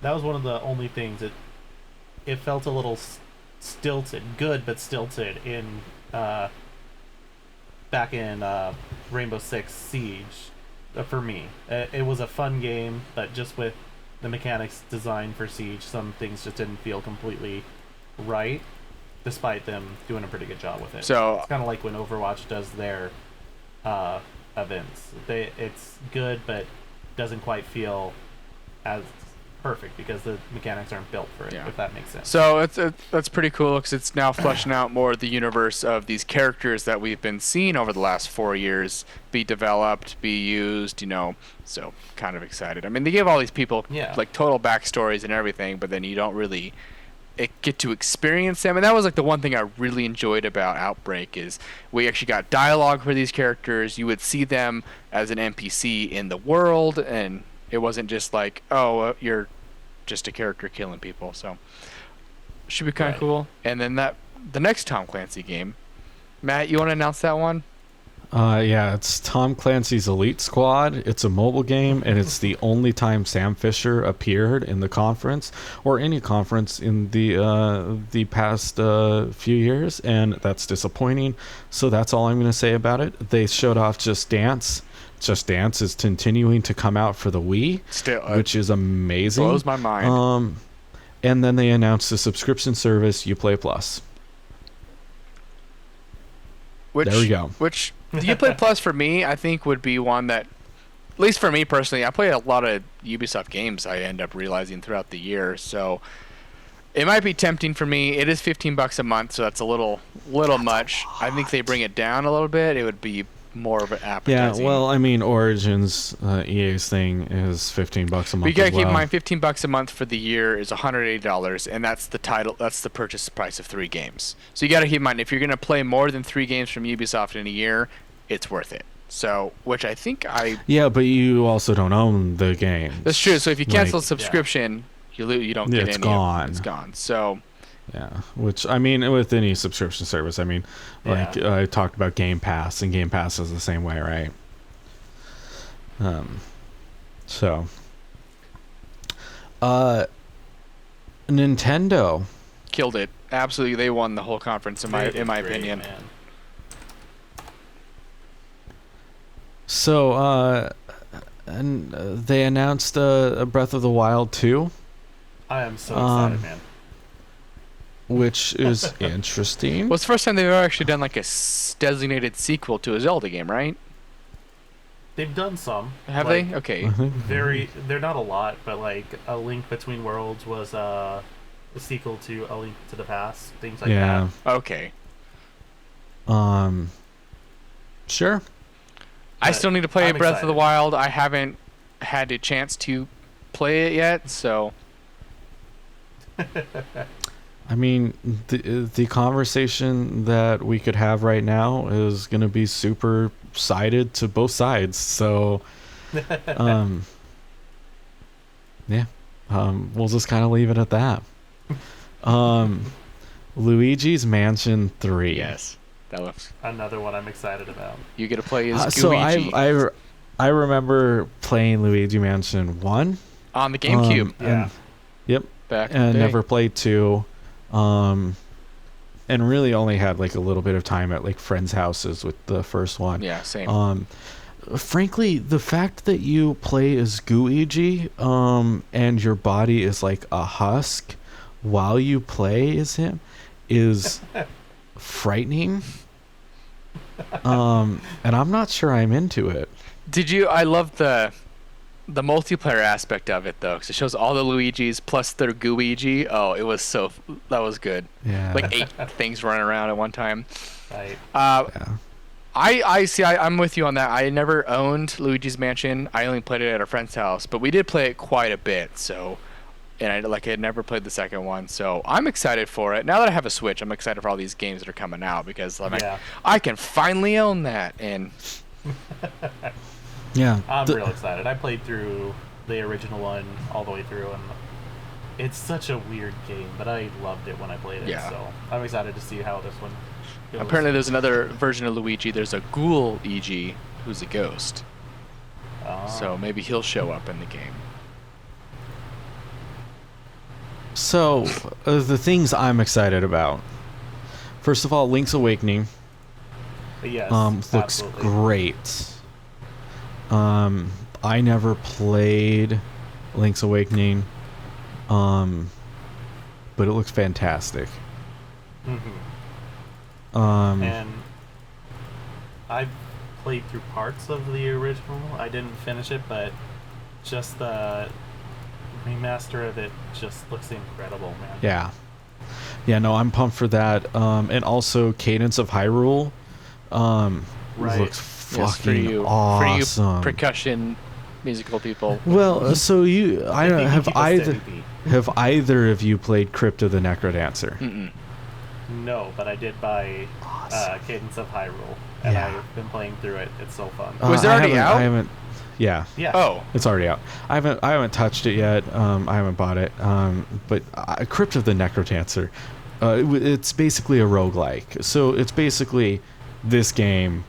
that was one of the only things it felt a little stilted, good but stilted in back in Rainbow Six Siege for me. It was a fun game, but just with the mechanics designed for Siege, some things just didn't feel completely right, despite them doing a pretty good job with it. So it's kind of like when Overwatch does their events. It's good, but doesn't quite feel as perfect because the mechanics aren't built for it, if that makes sense. So that's pretty cool because it's now fleshing out more the universe of these characters that we've been seeing over the last 4 years be developed, be used, so kind of excited. I mean, they give all these people like total backstories and everything, but then you don't really get to experience them. And that was like the one thing I really enjoyed about Outbreak is we actually got dialogue for these characters. You would see them as an NPC in the world, and it wasn't just like, you're just a character killing people. So should be kind of cool. And then the next Tom Clancy game, Matt, you want to announce that one? It's Tom Clancy's Elite Squad. It's a mobile game, and it's the only time Sam Fisher appeared in the conference or any conference in the past few years, and that's disappointing. So that's all I'm going to say about it. They showed off Just Dance. Just Dance is continuing to come out for the Wii, which is amazing. Blows my mind. And then they announced the subscription service Uplay Plus. There we go. Which the Uplay Plus for me, I think would be one that, at least for me personally, I play a lot of Ubisoft games. I end up realizing throughout the year, so it might be tempting for me. It is $15 a month, so that's a little much. I think they bring it down a little bit. It would be more of an appetizing. Yeah, well, I mean, Origins, EA's thing is $15 a month. But you gotta keep in mind, $15 a month for the year is $180, and that's the purchase price of 3 games. So you gotta keep in mind, if you're gonna play more than 3 games from Ubisoft in a year, it's worth it. So, which I think Yeah, but you also don't own the game. That's true. So if you cancel a subscription, you don't get any. It's gone. It's gone. So. Yeah, which, I mean, with any subscription service, I mean, like, I talked about Game Pass, and Game Pass is the same way, right? So, Nintendo killed it. Absolutely, they won the whole conference, in my opinion. Man. So, and they announced a Breath of the Wild 2. I am so excited, man. Which is interesting. Well, it's the first time they've ever actually done like a designated sequel to a Zelda game, right? They've done some. Have they? Okay. They're not a lot, but like A Link Between Worlds was a sequel to A Link to the Past, things like that. Okay. Sure. I still need to play I'm Breath of the excited. Wild. I haven't had a chance to play it yet, so I mean, the conversation that we could have right now is going to be super sided to both sides. So, um, yeah, we'll just kind of leave it at that. Luigi's Mansion 3. yes, that looks. Another one I'm excited about. You get to play as So Luigi I remember playing Luigi Mansion 1. on the GameCube Yeah. Yep. back in the And day. never played 2. And really only had like a little bit of time at like friends' houses with the first one. Yeah, same. Frankly, the fact that you play as Gooigi, and your body is like a husk while you play as him is frightening. And I'm not sure I'm into it. Did you? I love the multiplayer aspect of it though, because it shows all the Luigis plus their Gooigi. Oh, it was that was good. Yeah. Like 8 things running around at one time. Right. Yeah. I see. I'm with you on that. I never owned Luigi's Mansion. I only played it at a friend's house, but we did play it quite a bit. So, and I had never played the second one. So I'm excited for it. Now that I have a Switch, I'm excited for all these games that are coming out because I'm like, Yeah. I can finally own that. And Yeah. I'm real excited. I played through the original one all the way through, and it's such a weird game, but I loved it when I played it. Yeah. So I'm excited to see how this one goes. apparently, there's another version of Luigi. There's a Ghoul EG who's a ghost. So maybe he'll show up in the game. So, the things I'm excited about. First of all, Link's Awakening yes, looks absolutely. great. I never played Link's Awakening, but it looks fantastic. Mm-hmm. Um, And I played through parts of the original. I didn't finish it, but just the remaster of it just looks incredible, man. yeah. Yeah, no, I'm pumped for that. And also Cadence of Hyrule Right. looks Yes, fucking awesome. For you percussion musical people. Well, so I don't think have you keep a either steady beat. have either of you played Crypt of the Necrodancer? Mm-mm. No, but I did buy Awesome. Cadence of Hyrule, and Yeah. I've been playing through it. It's so fun. Was it already out? I haven't. Yeah, Yeah. Oh, it's already out. I haven't touched it yet. I haven't bought it. But Crypt of the Necrodancer, it's basically a roguelike. So it's basically this game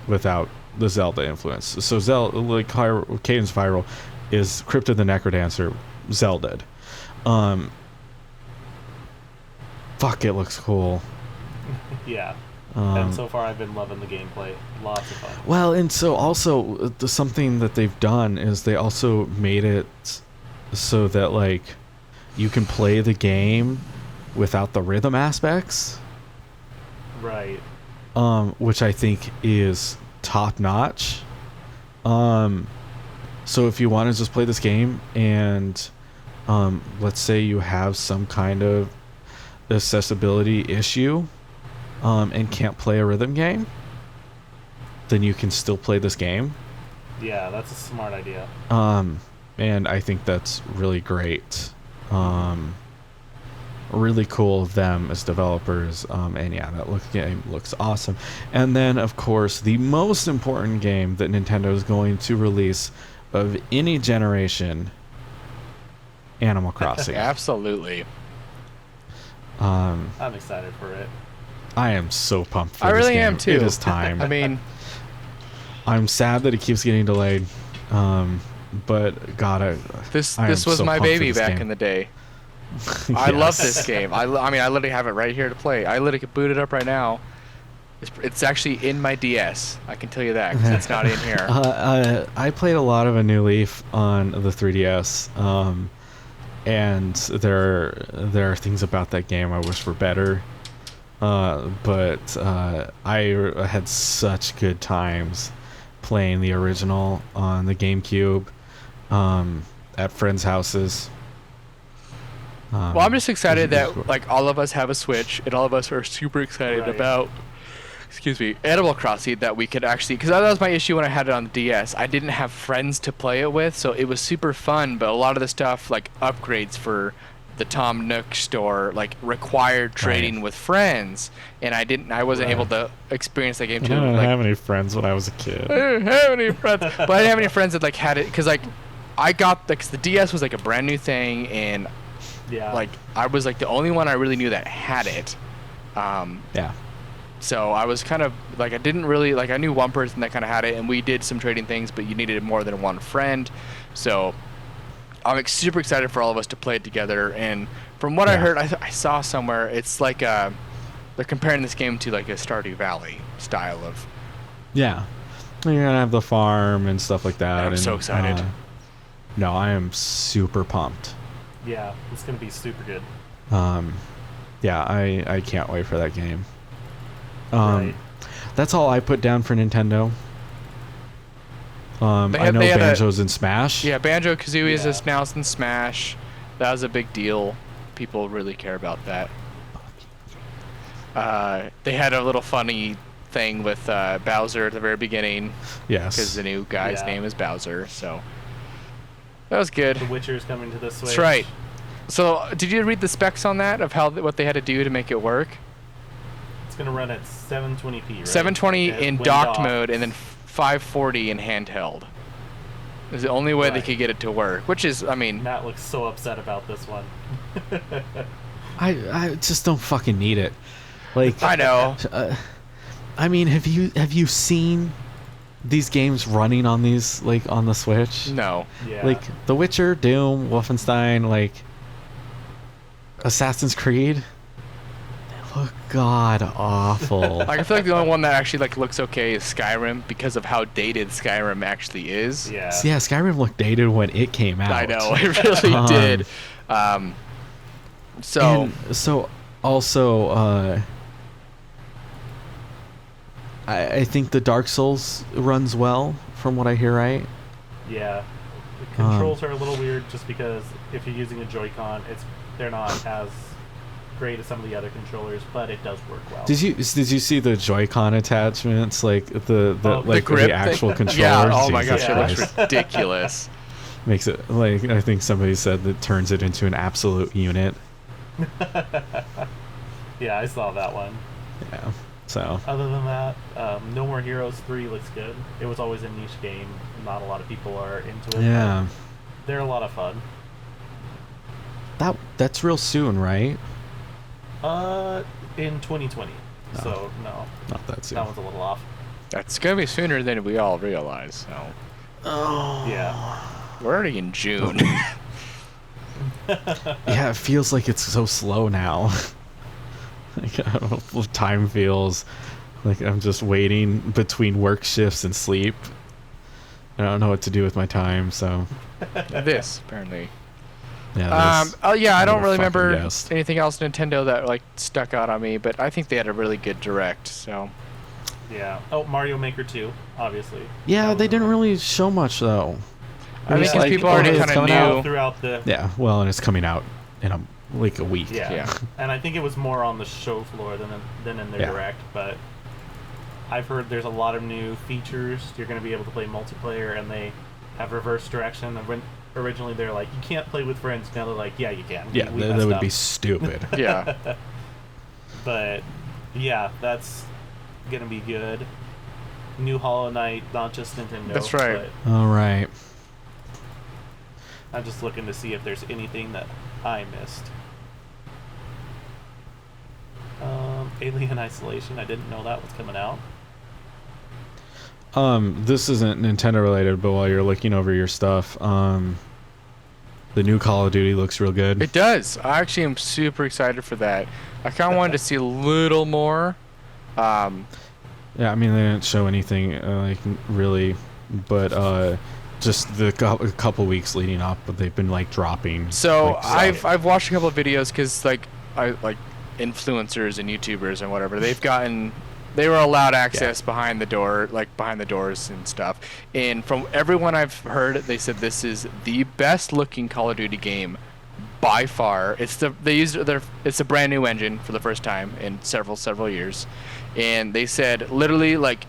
without the Zelda influence. So Cadence of Hyrule is Crypt of the Necrodancer Zelda'd. Fuck, it looks cool. Yeah. Um, And so far, I've been loving the gameplay. Lots of fun. Well, and so also something that they've done is they also made it so that like you can play the game without the rhythm aspects, Right. which I think is top notch. So if you want to just play this game and let's say you have some kind of accessibility issue and can't play a rhythm game, then you can still play this game. Yeah, that's a smart idea. And I think that's really great. Really cool of them as developers. And yeah, that game looks awesome. And then, of course, the most important game that Nintendo is going to release of any generation, Animal Crossing. absolutely. I'm excited for it. I am so pumped for I this really game. am too. It is time. I mean, I'm sad that it keeps getting delayed. But God, this I am was so my pumped for baby this back game. in the day. I love Yes. this game. I mean, I literally have it right here to play. I literally could boot it up right now. It's actually in my DS. I can tell you that because it's not in here. I played a lot of A New Leaf on the 3DS, and there are things about that game I wish were better. But I had such good times playing the original on the GameCube at friends' houses. Well, I'm just excited it was that like all of us have a Switch and all of us are super excited Right. about excuse me, Animal Crossing that we could actually, because that was my issue when I had it on the DS. I didn't have friends to play it with, so it was super fun, but a lot of the stuff, like upgrades for the Tom Nook store, like required trading with friends, and I wasn't able to experience that game too. I didn't like, have any friends when I was a kid. I didn't have any friends, but I didn't have any friends that like had it, because like I got cause the DS was like a brand new thing, and like I was like the only one I really knew that had it. Yeah. So I was kind of like, I didn't really like, I knew one person that kind of had it, and we did some trading things, but you needed more than one friend. So I'm super excited for all of us to play it together. And from what I heard, I saw somewhere, it's like they're comparing this game to like a Stardew Valley style of. Yeah. You're gonna have the farm and stuff like that. I'm so excited. No, I am super pumped. Yeah, it's gonna be super good. Yeah, I can't wait for that game. Right. That's all I put down for Nintendo. I know Banjo's in Smash. Yeah, Banjo-Kazooie is now in Smash. That was a big deal. People really care about that. They had a little funny thing with Bowser at the very beginning. Yes. Because the new guy's name is Bowser, so that was good. The Witcher's coming to the Switch. That's right. So, did you read the specs on that of what they had to do to make it work? It's gonna run at 720p, right? 720 in docked mode, and then 540 in handheld. Is the only way they could get it to work, which is, I mean... Matt looks so upset about this one. I just don't fucking need it. Like, I know. I mean, have you seen these games running on these, like, on the Switch? No. Yeah. Like, The Witcher, Doom, Wolfenstein, like, Assassin's Creed, they look god awful. Like, I feel like the only one that actually like looks okay is Skyrim, because of how dated Skyrim actually is. Yeah. Yeah, Skyrim looked dated when it came out. I know, it really did. So also, I think the Dark Souls runs well, from what I hear, right? Yeah. The controls are a little weird just because if you're using a Joy-Con, they're not as great as some of the other controllers, but it does work well. Did you see the Joy-Con attachments, like the grip the actual controllers? Yeah. Oh my gosh, Jesus it Christ. looks ridiculous. Makes it, like, I think somebody said that turns it into an absolute unit. Yeah, I saw that one. Yeah. So. Other than that, No More Heroes 3 looks good. It was always a niche game. Not a lot of people are into it. Yeah. They're a lot of fun. That's real soon, right? In 2020. No. So no, Not that soon. that one's a little off. That's gonna be sooner than we all realize. So Oh. Yeah. we're already in June. Yeah, it feels like it's so slow now. Like, I don't know what time feels. Like I'm just waiting between work shifts and sleep. I don't know what to do with my time, so. This apparently. Yeah. I don't really remember guessed. anything else Nintendo that like stuck out on me, but I think they had a really good direct. So Yeah. Oh, Mario Maker 2, obviously. Yeah, they didn't really show much though. I think because people already kind of coming knew. out. Throughout the. Yeah, well, and it's coming out in a week. Yeah. And I think it was more on the show floor than in their direct, but I've heard there's a lot of new features. You're going to be able to play multiplayer, and they have reverse direction. And when originally they're like, you can't play with friends. Now they're like, yeah, you can. Yeah, that would be stupid. Yeah. But yeah, that's going to be good. New Hollow Knight, not just Nintendo. That's right. But All right. I'm just looking to see if there's anything that I missed. Alien Isolation, I didn't know that was coming out. This isn't Nintendo related, but while you're looking over your stuff, the new Call of Duty looks real good. It does. I actually am super excited for that. I kind of wanted to see a little more. Yeah, I mean they didn't show anything like really, but just the couple weeks leading up, but they've been like dropping. So like, I've watched a couple of videos because like influencers and YouTubers and whatever, they were allowed access behind the doors and stuff. And from everyone I've heard, they said this is the best looking Call of Duty game, by far. It's a brand new engine for the first time in several years, and they said literally like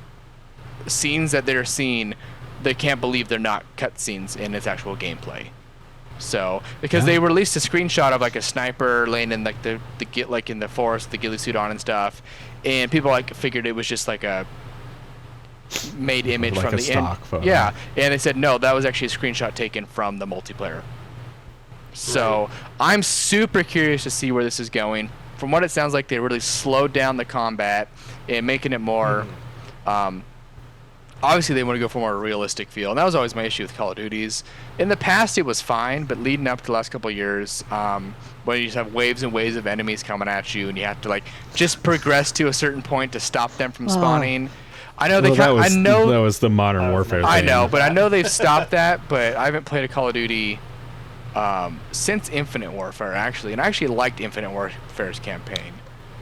scenes that they're seeing, they can't believe they're not cutscenes in its actual gameplay. So because they released a screenshot of like a sniper laying in like the in the forest, the ghillie suit on and stuff, and people like figured it was just like a made image like from the stock photo. Yeah, and they said no, that was actually a screenshot taken from the multiplayer. So I'm super curious to see where this is going. From what it sounds like, they really slowed down the combat and making it more. Obviously, they want to go for a more realistic feel, and that was always my issue with Call of Duties. In the past, it was fine, but leading up to the last couple of years, when you just have waves and waves of enemies coming at you, and you have to like just progress to a certain point to stop them from spawning. I know that was the Modern Warfare thing. I know, but I know they've stopped that. But I haven't played a Call of Duty since Infinite Warfare, actually, and I actually liked Infinite Warfare's campaign.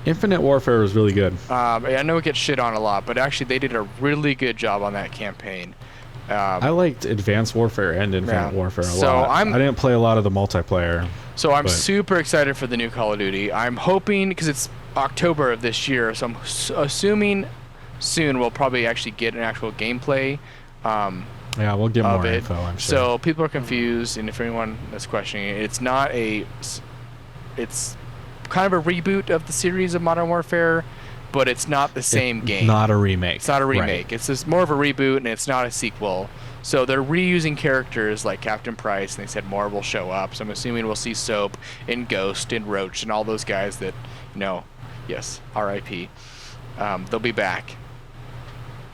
Infinite Warfare was really good. I know it gets shit on a lot, but actually they did a really good job on that campaign. I liked Advanced Warfare and Infinite Warfare a lot. I didn't play a lot of the multiplayer. So I'm super excited for the new Call of Duty. I'm hoping, because it's October of this year, so I'm assuming soon we'll probably actually get an actual gameplay. Yeah, we'll get more info, I'm sure. So people are confused, and if anyone is questioning it, it's not it's kind of a reboot of the series of Modern Warfare, but it's not the same game. Not a remake. It's not a remake. Right. It's just more of a reboot, and it's not a sequel. So they're reusing characters like Captain Price, and they said more will show up. So I'm assuming we'll see Soap and Ghost and Roach and all those guys that, yes, R.I.P. They'll be back.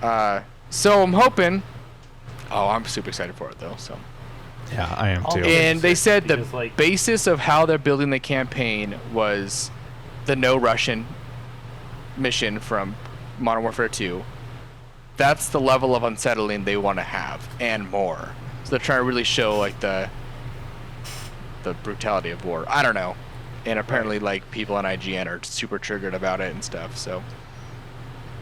So I'm hoping. Oh, I'm super excited for it though. So. Yeah, I am too. And they said the basis of how they're building the campaign was the No Russian mission from Modern Warfare 2. That's the level of unsettling they want to have, and more. So they're trying to really show like the brutality of war. I don't know. And apparently, like people on IGN are super triggered about it and stuff. So.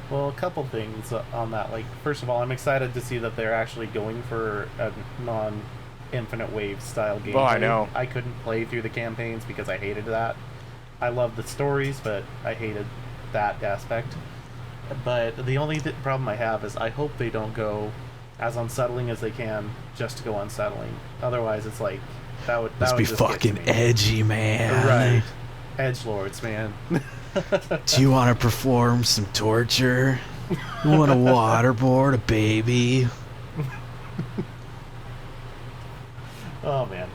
Well, a couple things on that. Like, first of all, I'm excited to see that they're actually going for a non-Infinite Wave style game. Oh, I know. I couldn't play through the campaigns because I hated that. I loved the stories, but I hated that aspect. But the only problem I have is I hope they don't go as unsettling as they can just to go unsettling. Otherwise, it's like that would be just fucking edgy, man. Right, edgelords, man. Do you want to perform some torture? You want to waterboard a baby? Oh man.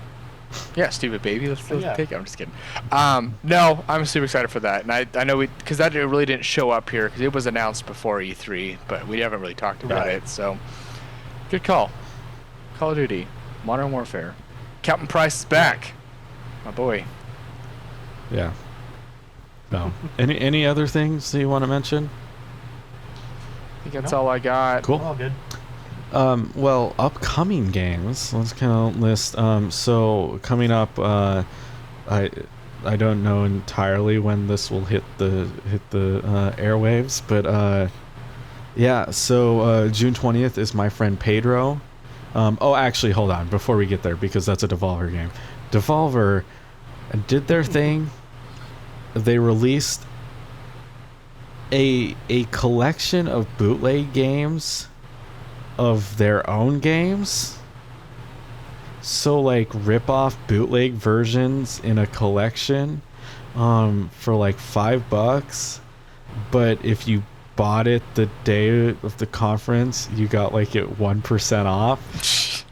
Yeah, stupid baby. Let's take it. I'm just kidding. No, I'm super excited for that, and I know because that really didn't show up here because it was announced before E3, but we haven't really talked about it. So, good call. Call of Duty, Modern Warfare. Captain Price is back. My boy. Yeah. No. Any other things that you want to mention? I think that's all I got. Cool. All good. Well, upcoming games. Let's kind of list. So coming up, I don't know entirely when this will hit the airwaves, but yeah. So June 20th is My Friend Pedro. Actually, hold on before we get there because that's a Devolver game. Devolver did their thing. They released a collection of bootleg games of their own games. So like rip off bootleg versions in a collection for like $5. But if you bought it the day of the conference, you got like it 1% off.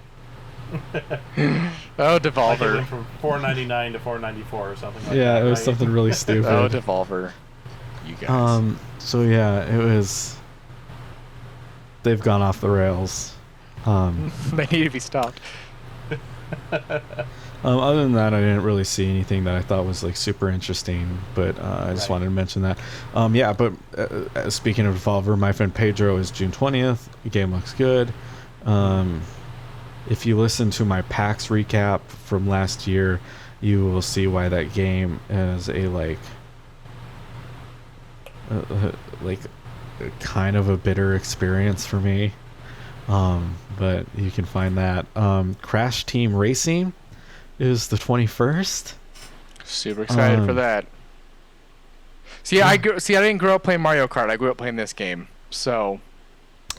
Oh, Devolver. Like it went from $4.99 to $4.94 or something like that. Yeah, it was something really stupid. Oh, Devolver. You guys. So yeah, it was. They've gone off the rails. They need to be stopped. Other than that, I didn't really see anything that I thought was like super interesting, but I just wanted to mention that. Yeah, but speaking of Devolver, My Friend Pedro is June 20th. The game looks good. If you listen to my PAX recap from last year, you will see why that game is a kind of a bitter experience for me. But you can find that. Crash Team Racing is the 21st. Super excited for that. See, I didn't grow up playing Mario Kart. I grew up playing this game. So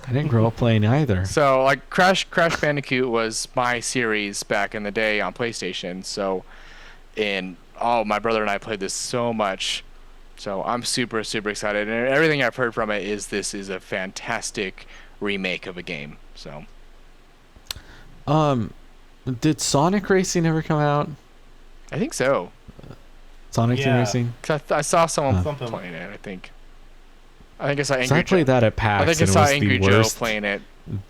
I didn't grow up playing either. So like Crash Bandicoot was my series back in the day on PlayStation. So, my brother and I played this so much. So I'm super excited, and everything I've heard from it is this is a fantastic remake of a game. So. Did Sonic Racing ever come out? I think so. Sonic Team Racing? 'Cause I saw someone playing it, I think. I think I saw Angry Joe. I played that at PAX. I think I saw Angry Joe playing it.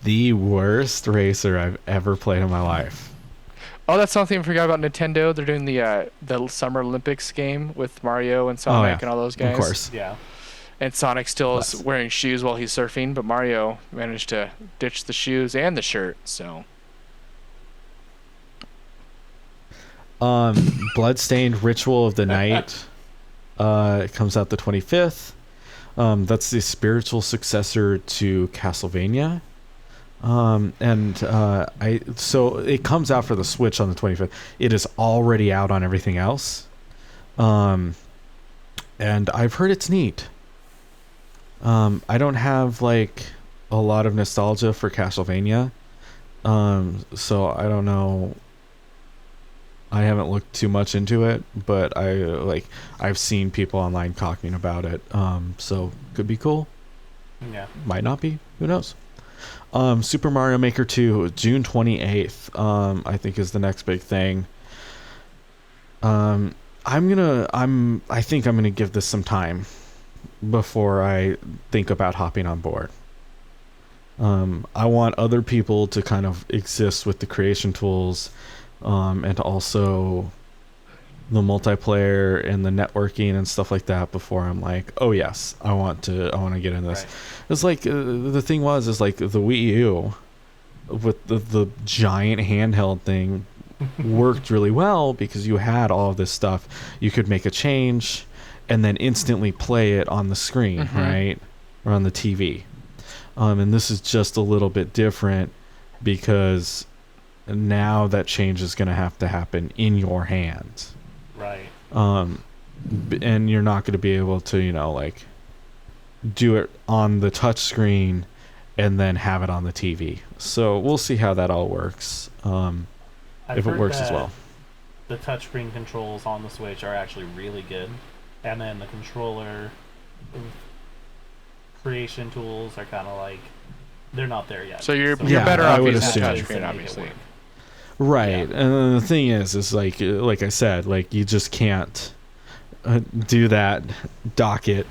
The worst racer I've ever played in my life. Oh, that's something I forgot about Nintendo. They're doing the Summer Olympics game with Mario and Sonic and all those guys. Of course. Yeah. And Sonic still is wearing shoes while he's surfing, but Mario managed to ditch the shoes and the shirt, so... Bloodstained Ritual of the Night it comes out the 25th. That's the spiritual successor to Castlevania. So it comes out for the Switch on the 25th. It is already out on everything else. And I've heard it's neat. I don't have like a lot of nostalgia for Castlevania. So I don't know. I haven't looked too much into it, but I've seen people online talking about it. So could be cool. Yeah. Might not be. Who knows? Super Mario Maker 2, June 28th, I think is the next big thing. I think I'm gonna give this some time before I think about hopping on board. I want other people to kind of exist with the creation tools, and also the multiplayer and the networking and stuff like that before I'm like, oh yes, I want to get in this. Right. It's like the thing is like the Wii U with the giant handheld thing worked really well because you had all of this stuff. You could make a change and then instantly play it on the screen, right? Or on the TV. And this is just a little bit different because now that change is going to have to happen in your hands. Right. And you're not going to be able to, do it on the touch screen and then have it on the TV. So we'll see how that all works. If it works as well. The touchscreen controls on the Switch are actually really good. And then the controller creation tools are kind of like, they're not there yet. So you're better off using the touchscreen, obviously. Right, yeah. And the thing is like I said, like you just can't do that, dock it,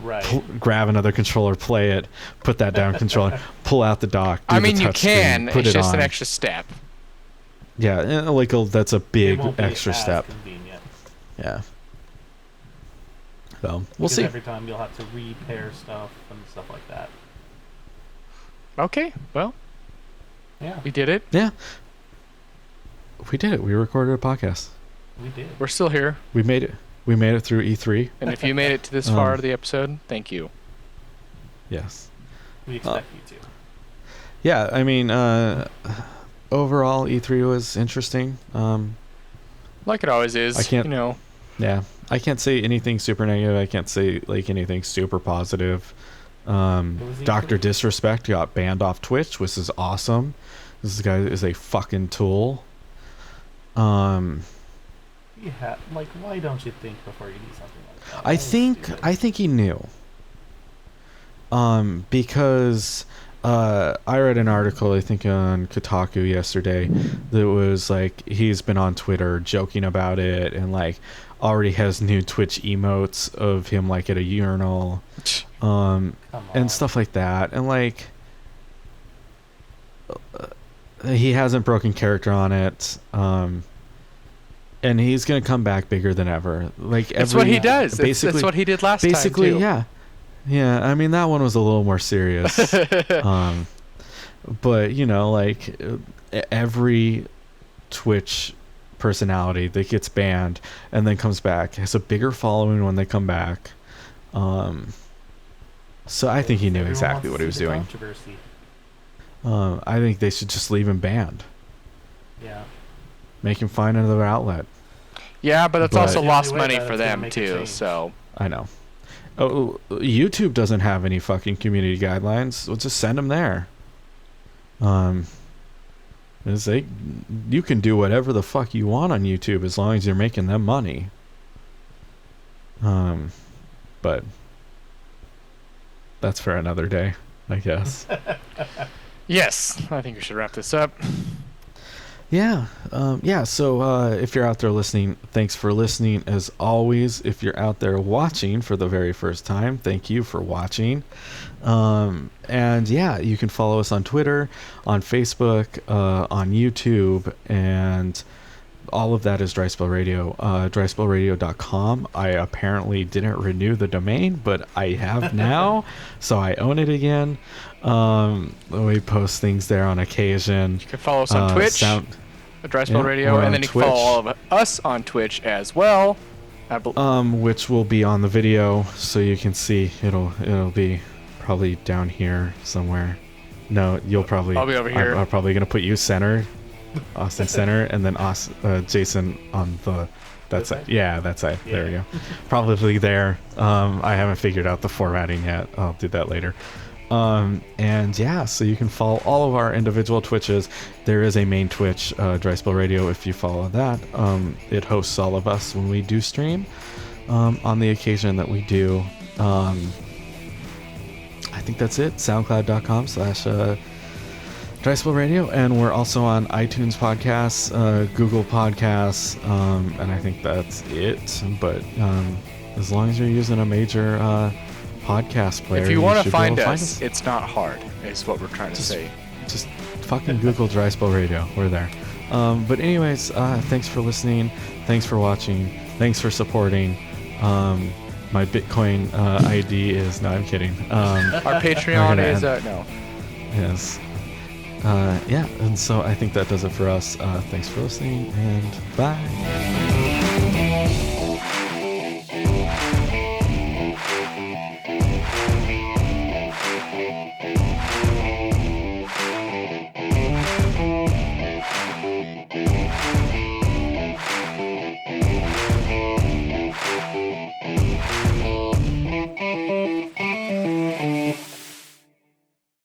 right? Grab another controller, play it, put that down controller, pull out the dock. I mean, you can. It's just an extra step. Yeah, and that's a big extra step. Convenient. Yeah. So we'll see. Every time you'll have to repair stuff and stuff like that. Okay, well. Yeah. We did it. Yeah. We did it. We recorded a podcast. We did. We're still here. We made it. We made it through E3. And if you made it to this far of the episode, thank you. Yes. We expect you to. Yeah, I mean, overall, E3 was interesting. Like it always is. Yeah, I can't say anything super negative. I can't say anything super positive. Dr. Disrespect got banned off Twitch, which is awesome. This guy is a fucking tool. Yeah, why don't you think before you do something like that? I think he knew. Because I read an article, I think on Kotaku yesterday, that was like he's been on Twitter joking about it and already has new Twitch emotes of him at a urinal, and stuff like that, and he hasn't broken character on it, and he's gonna come back bigger than ever. That's what he does. That's what he did last time. Basically, yeah. I mean that one was a little more serious, but every Twitch personality that gets banned and then comes back has a bigger following when they come back. So I think he knew exactly what he was doing. I think they should just leave him banned. Yeah. Make him find another outlet. Yeah, but it's But- also The lost only way money that for it's gonna them make a too. change. So I know. Oh, YouTube doesn't have any fucking community guidelines. We'll just send them there. You can do whatever the fuck you want on YouTube as long as you're making them money. But that's for another day, I guess. yes, I think we should wrap this up. Yeah. So if you're out there listening, thanks for listening as always. If you're out there watching for the very first time, thank you for watching. And yeah, you can follow us on Twitter, on Facebook, on YouTube, and all of that is Dry Spell Radio. DrySpellRadio.com. I apparently didn't renew the domain, but I have now, so I own it again. We post things there on occasion. You can follow us on Twitch, at Dry Spell Radio, we're and on then you can follow all of us on Twitch as well. Which will be on the video, so you can see. It'll be probably down here somewhere. No, you'll probably. I'll be over here. I'm probably gonna put you center, Austin center, and then Jason on the. That's it. Yeah, that's it. Yeah. There we go. Probably there. I haven't figured out the formatting yet. I'll do that later. And yeah, so you can follow all of our individual Twitches. There is a main Twitch, Dry Spell Radio. If you follow that, it hosts all of us when we do stream. On the occasion that we do, I think that's it. SoundCloud.com/Dry Spell Radio, and we're also on iTunes Podcasts, Google Podcasts, and I think that's it. But as long as you're using a major podcast player, if you want to should be find able to us, it's not hard, is what we're trying to say. Just fucking Google Dry Spell Radio. We're there. But anyways, thanks for listening. Thanks for watching. Thanks for supporting. My Bitcoin ID is... No, I'm kidding. Our Patreon is... no. Yes. Yeah, and so I think that does it for us. Thanks for listening, and bye.